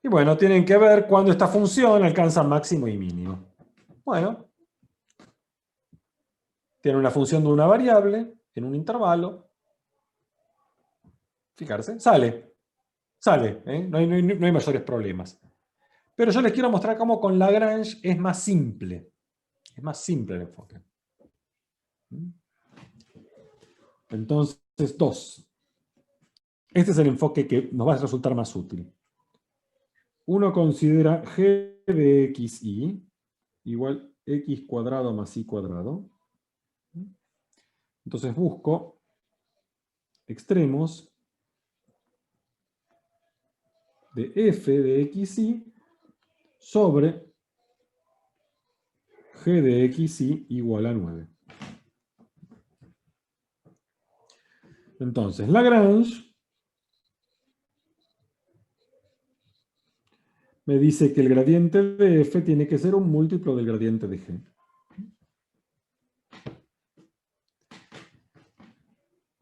Speaker 1: Y bueno, tienen que ver cuándo esta función alcanza máximo y mínimo. Bueno, tiene una función de una variable en un intervalo. Fijarse, sale, ¿eh? No hay mayores problemas. Pero yo les quiero mostrar cómo con Lagrange es más simple. Es más simple el enfoque. Entonces, 2. Este es el enfoque que nos va a resultar más útil. Uno considera g de xy igual x cuadrado más y cuadrado. Entonces busco extremos de f de xy sobre g de xy igual a 9. Entonces, Lagrange me dice que el gradiente de f tiene que ser un múltiplo del gradiente de g.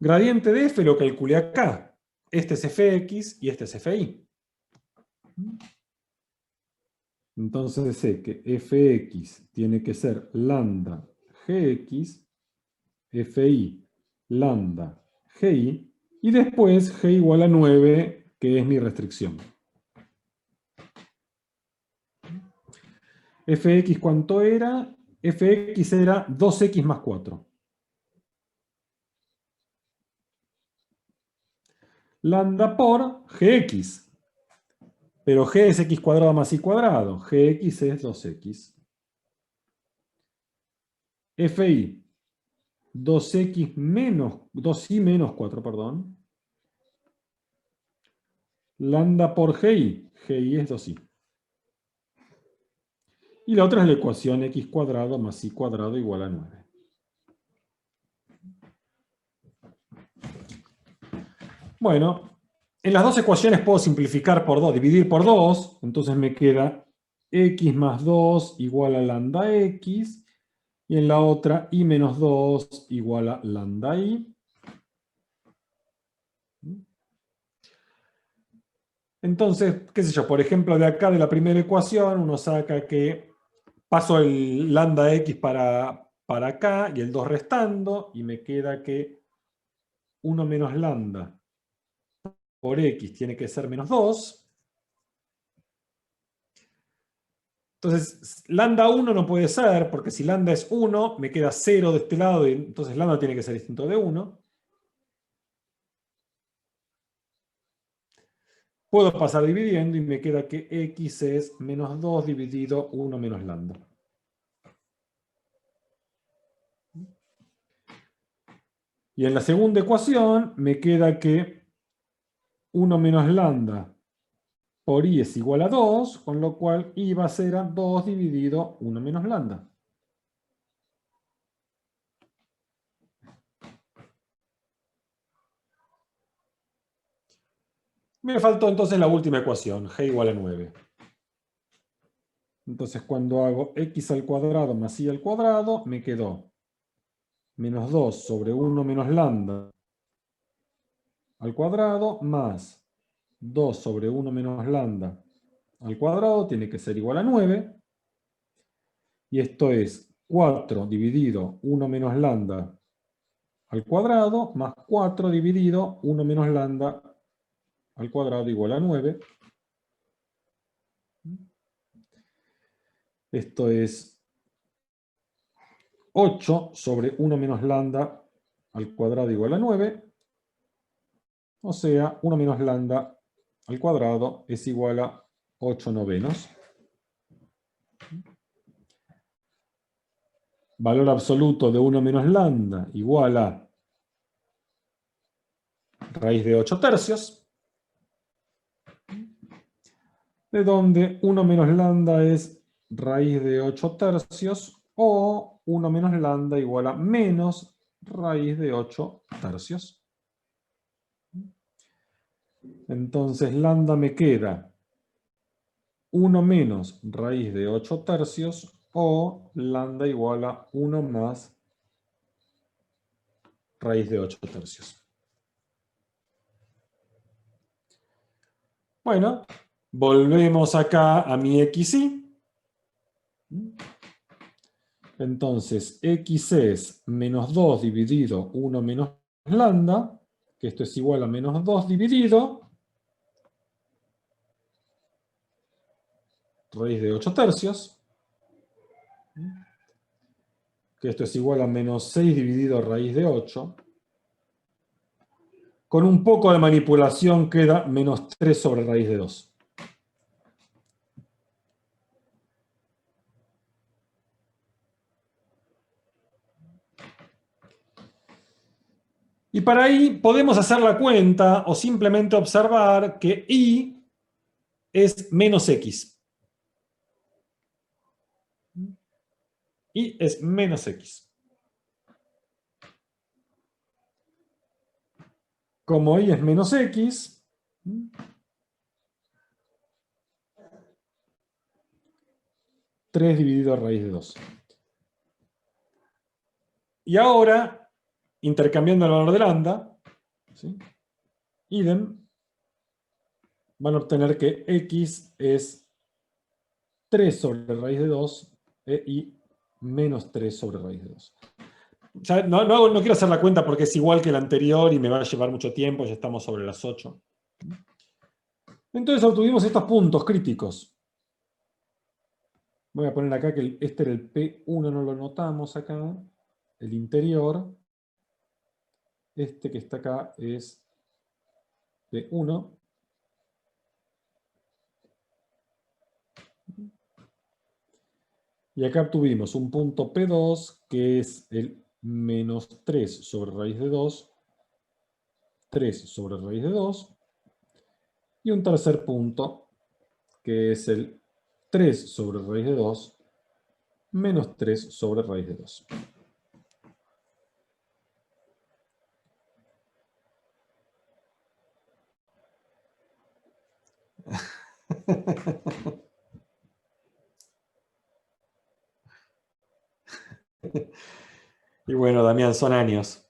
Speaker 1: Gradiente de f lo calculé acá. Este es fx y este es fi. Entonces sé que fx tiene que ser lambda gx, fi lambda gi, y después g igual a 9, que es mi restricción. Fx, ¿cuánto era? fx era 2x más 4. Lambda por gx. Pero g es x cuadrado más y cuadrado. Gx es 2x. Fi, 2x menos, 2i menos 4, perdón. Lambda por gi. Gi es 2i. Y la otra es la ecuación x cuadrado más y cuadrado igual a 9. Bueno, en las dos ecuaciones puedo simplificar por 2, dividir por 2. Entonces me queda x más 2 igual a lambda x. Y en la otra, i menos 2 igual a lambda i. Entonces, qué sé yo, por ejemplo, de acá de la primera ecuación, uno saca que paso el lambda x para acá y el 2 restando, y me queda que 1 menos lambda por x tiene que ser menos 2. Entonces, lambda 1 no puede ser, porque si lambda es 1, me queda 0 de este lado, y entonces lambda tiene que ser distinto de 1. Puedo pasar dividiendo y me queda que x es menos 2 dividido 1 menos lambda. Y en la segunda ecuación me queda que 1 menos lambda por i es igual a 2, con lo cual i va a ser a 2 dividido 1 menos lambda. Me faltó entonces la última ecuación, g igual a 9. Entonces cuando hago x al cuadrado más y al cuadrado, me quedó menos 2 sobre 1 menos lambda al cuadrado más 2 sobre 1 menos lambda al cuadrado tiene que ser igual a 9. Y esto es 4 dividido 1 menos lambda al cuadrado más 4 dividido 1 menos lambda al cuadrado igual a 9. Esto es 8 sobre 1 menos lambda al cuadrado igual a 9. O sea, 1 menos lambda al cuadrado es igual a 8 novenos. Valor absoluto de 1 menos lambda igual a raíz de 8 tercios. De donde 1 menos lambda es raíz de 8 tercios o 1 menos lambda igual a menos raíz de 8 tercios. Entonces lambda me queda 1 menos raíz de 8 tercios o lambda igual a 1 más raíz de 8 tercios. Bueno, volvemos acá a mi xy. Entonces, x es menos 2 dividido 1 menos lambda, que esto es igual a menos 2 dividido raíz de 8 tercios, que esto es igual a menos 6 dividido raíz de 8. Con un poco de manipulación queda menos 3 sobre raíz de 2. Y para ahí podemos hacer la cuenta o simplemente observar que y es menos x. Y es menos x. Como y es menos x, 3 dividido raíz de 2. Y ahora, intercambiando el valor de lambda, ¿sí? Idem, van a obtener que x es 3 sobre raíz de 2 y menos 3 sobre raíz de 2. Ya no quiero hacer la cuenta porque es igual que el anterior y me va a llevar mucho tiempo, ya estamos sobre las 8. Entonces obtuvimos estos puntos críticos. Voy a poner acá que este era el P1, no lo notamos acá. El interior. Este que está acá es P1. Y acá obtuvimos un punto P2, que es el menos 3 sobre raíz de 2. 3 sobre raíz de 2. Y un tercer punto, que es el 3 sobre raíz de 2, menos 3 sobre raíz de 2. Y bueno, Damián, son años.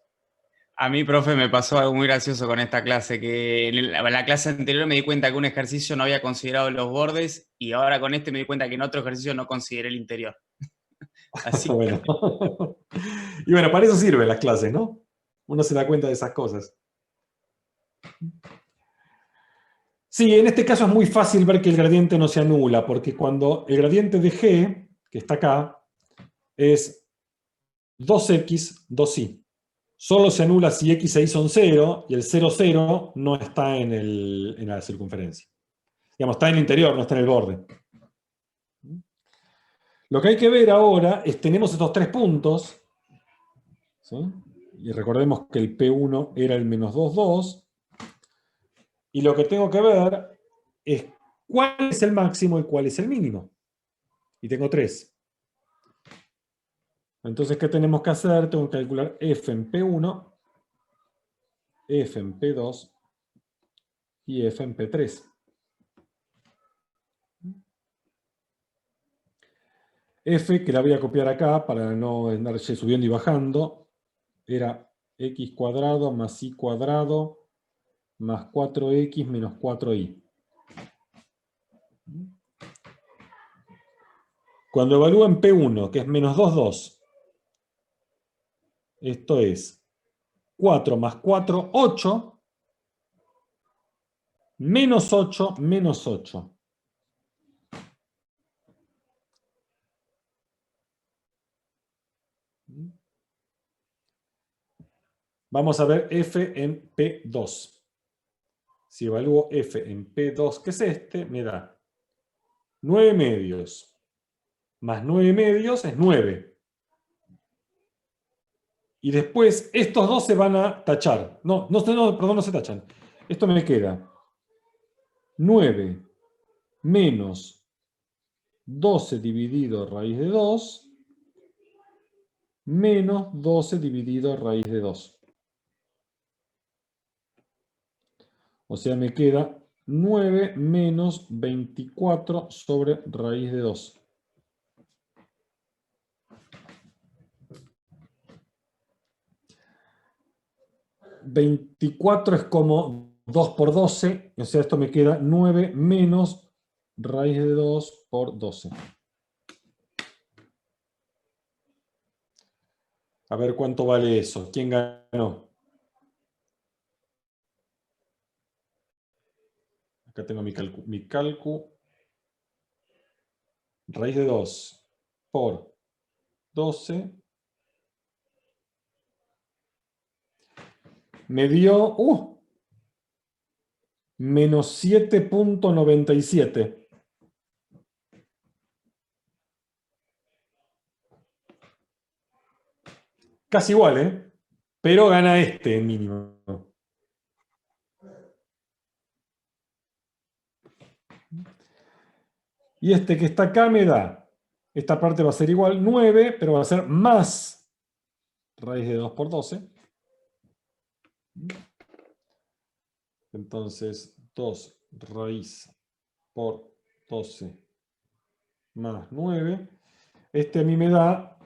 Speaker 5: A mí, profe, me pasó algo muy gracioso con esta clase, que en la clase anterior me di cuenta que un ejercicio no había considerado los bordes y ahora con este me di cuenta que en otro ejercicio no consideré el interior. Así que
Speaker 1: Bueno. Y bueno, para eso sirven las clases, ¿no? Uno se da cuenta de esas cosas. Sí, en este caso es muy fácil ver que el gradiente no se anula, porque cuando el gradiente de G, que está acá, es 2x, 2y. Solo se anula si x e y son 0, y el 0, 0 no está en la circunferencia. Digamos, está en el interior, no está en el borde. Lo que hay que ver ahora es, tenemos estos tres puntos, ¿sí? Y recordemos que el P1 era el menos 2, 2, y lo que tengo que ver es cuál es el máximo y cuál es el mínimo. Y tengo tres. Entonces, ¿qué tenemos que hacer? Tengo que calcular f en P1, f en P2 y f en P3. F, que la voy a copiar acá para no andar subiendo y bajando, era x cuadrado más y cuadrado más 4x menos 4y. Cuando evalúen P1, que es menos 2, 2, esto es 4 más 4, 8, menos 8, menos 8. Vamos a ver f en P2. Si evalúo f en P2, que es este, me da 9 medios. Más 9 medios es 9. Y después estos dos se van a tachar. No, perdón, no se tachan. Esto me queda 9 menos 12 dividido raíz de 2 menos 12 dividido raíz de 2. O sea, me queda 9 menos 24 sobre raíz de 2. $24 es como 2 por 12, o sea, esto me queda 9 menos raíz de 2 por 12. A ver cuánto vale eso. ¿Quién ganó? Acá tengo mi calcu. Raíz de 2 por 12. Me dio menos 7.97. Casi igual, ¿eh? Pero gana este mínimo. Y este que está acá me da, esta parte va a ser igual, 9, pero va a ser más raíz de 2 por 12. Entonces, 2 raíz por 12 más 9. Este a mí me da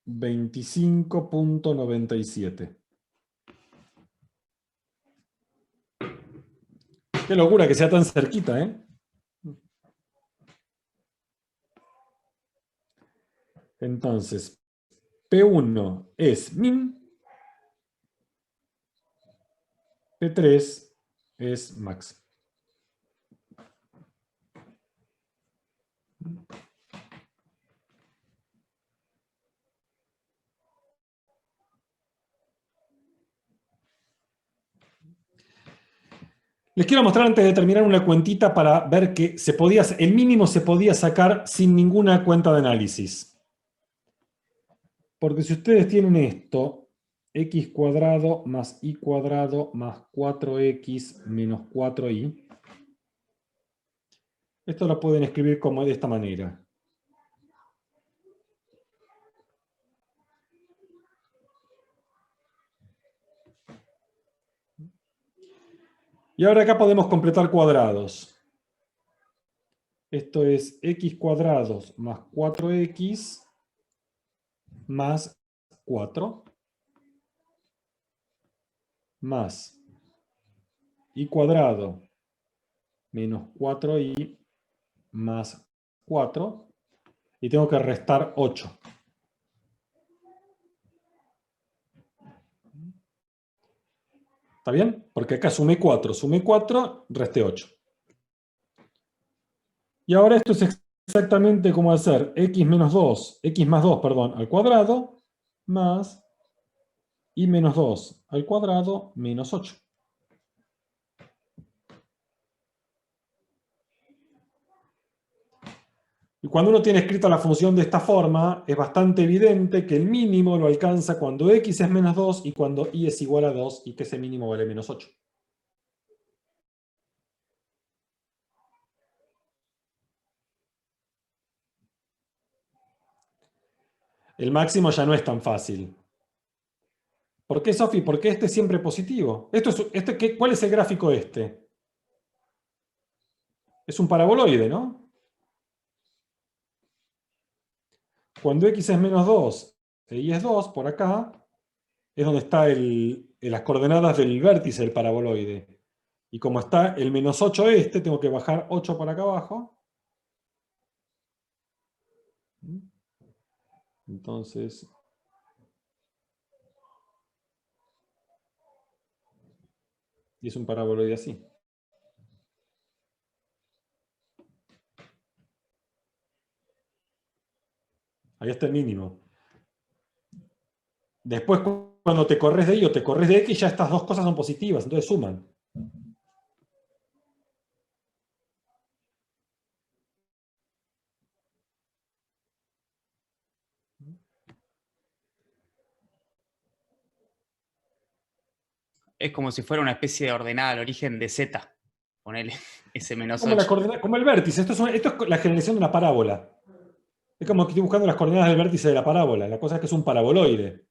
Speaker 1: 25.97. Qué locura que sea tan cerquita, ¿eh? Entonces, P1 es min, P3 es max. Les quiero mostrar antes de terminar una cuentita para ver que el mínimo se podía sacar sin ninguna cuenta de análisis. Porque si ustedes tienen esto, x cuadrado más y cuadrado más 4x menos 4y, esto lo pueden escribir como de esta manera. Y ahora acá podemos completar cuadrados. Esto es x cuadrados más 4x más 4 más y cuadrado menos 4y más 4 y tengo que restar 8. ¿Está bien? Porque acá sumé 4, resté 8. Y ahora esto es exactamente como hacer x más 2, perdón, al cuadrado más y menos 2 al cuadrado menos 8. Y cuando uno tiene escrita la función de esta forma, es bastante evidente que el mínimo lo alcanza cuando x es menos 2 y cuando y es igual a 2 y que ese mínimo vale menos 8. El máximo ya no es tan fácil. ¿Por qué, Sofi? Porque este es siempre positivo. ¿Cuál es el gráfico este? Es un paraboloide, ¿no? Cuando x es menos 2 e y es 2, por acá, es donde está las coordenadas del vértice del paraboloide. Y como está el menos 8 tengo que bajar 8 por acá abajo. Entonces, y es un paraboloide así. Ahí está el mínimo. Después, cuando te corres de y o te corres de x, ya estas dos cosas son positivas, entonces suman.
Speaker 5: Es como si fuera una especie de ordenada al origen de z. Ponele ese menos
Speaker 1: Como,
Speaker 5: 8.
Speaker 1: como el vértice, esto es la generación de una parábola. Es como que estoy buscando las coordenadas del vértice de la parábola. La cosa es que es un paraboloide.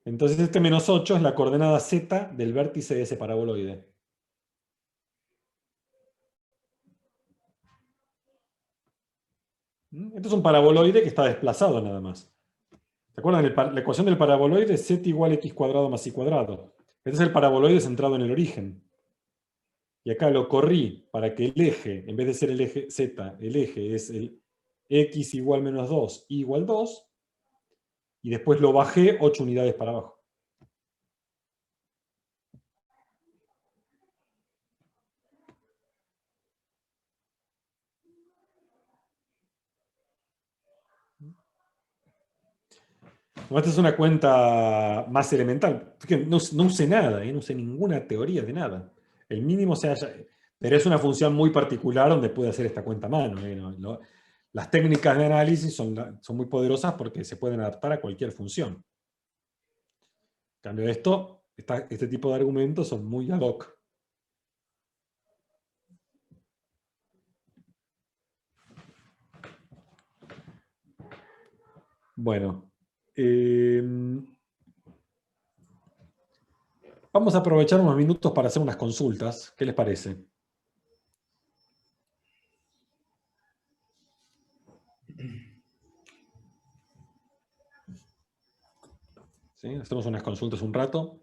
Speaker 1: Entonces este menos 8 es la coordenada z del vértice de ese paraboloide. Esto es un paraboloide que está desplazado nada más. ¿Se acuerdan? La ecuación del paraboloide es z igual a x cuadrado más y cuadrado. Este es el paraboloide centrado en el origen. Y acá lo corrí para que el eje, en vez de ser el eje z, el eje es el x igual menos 2, y igual 2, y después lo bajé 8 unidades para abajo. Esta es una cuenta más elemental. No usé nada, no usé ninguna teoría de nada. El mínimo se haya... Pero es una función muy particular donde puede hacer esta cuenta a mano. Las técnicas de análisis son muy poderosas porque se pueden adaptar a cualquier función. En cambio, este tipo de argumentos son muy ad hoc. Bueno. Vamos a aprovechar unos minutos para hacer unas consultas. ¿Qué les parece? ¿Sí? Hacemos unas consultas un rato.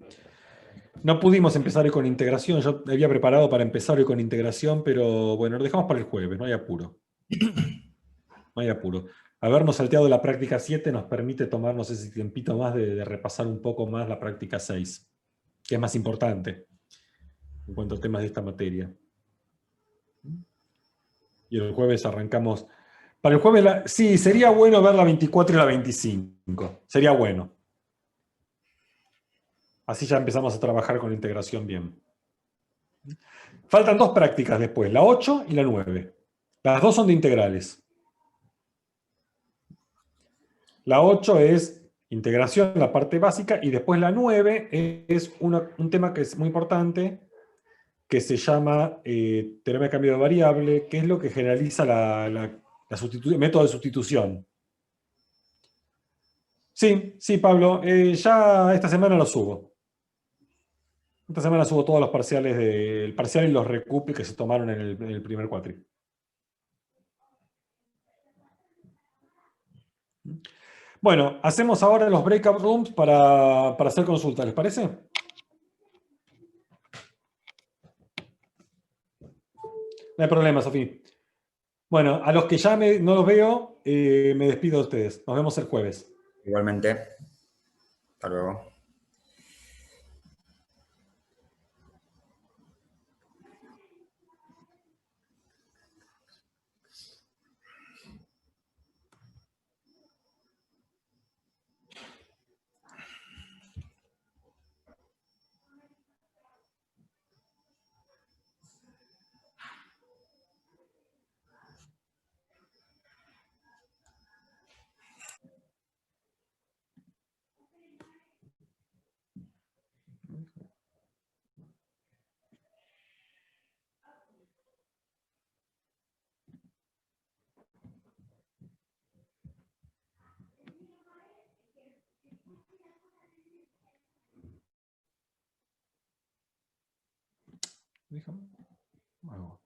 Speaker 1: No pudimos empezar hoy con integración. Yo había preparado para empezar hoy con integración, pero bueno, lo dejamos para el jueves, no hay apuro. No hay apuro. Habernos salteado la práctica 7 nos permite tomarnos ese tiempito más de repasar un poco más la práctica 6, que es más importante en cuanto a temas de esta materia. Y el jueves arrancamos. Para el jueves, sí, sería bueno ver la 24 y la 25. Sería bueno. Así ya empezamos a trabajar con la integración bien. Faltan dos prácticas después, la 8 y la 9. Las dos son de integrales. La 8 es integración, la parte básica, y después la 9 es un tema que es muy importante, que se llama teorema de cambio de variable, que es lo que generaliza el método de sustitución. Sí, sí, Pablo, ya esta semana lo subo. Esta semana subo todos los parciales del parcial y los recup que se tomaron en el primer cuatri. Bueno, hacemos ahora los breakout rooms para hacer consultas, ¿les parece? No hay problema, Sofía. Bueno, a los que ya no los veo, me despido de ustedes. Nos vemos el jueves.
Speaker 3: Igualmente. Hasta luego.
Speaker 1: Déjame. Bueno.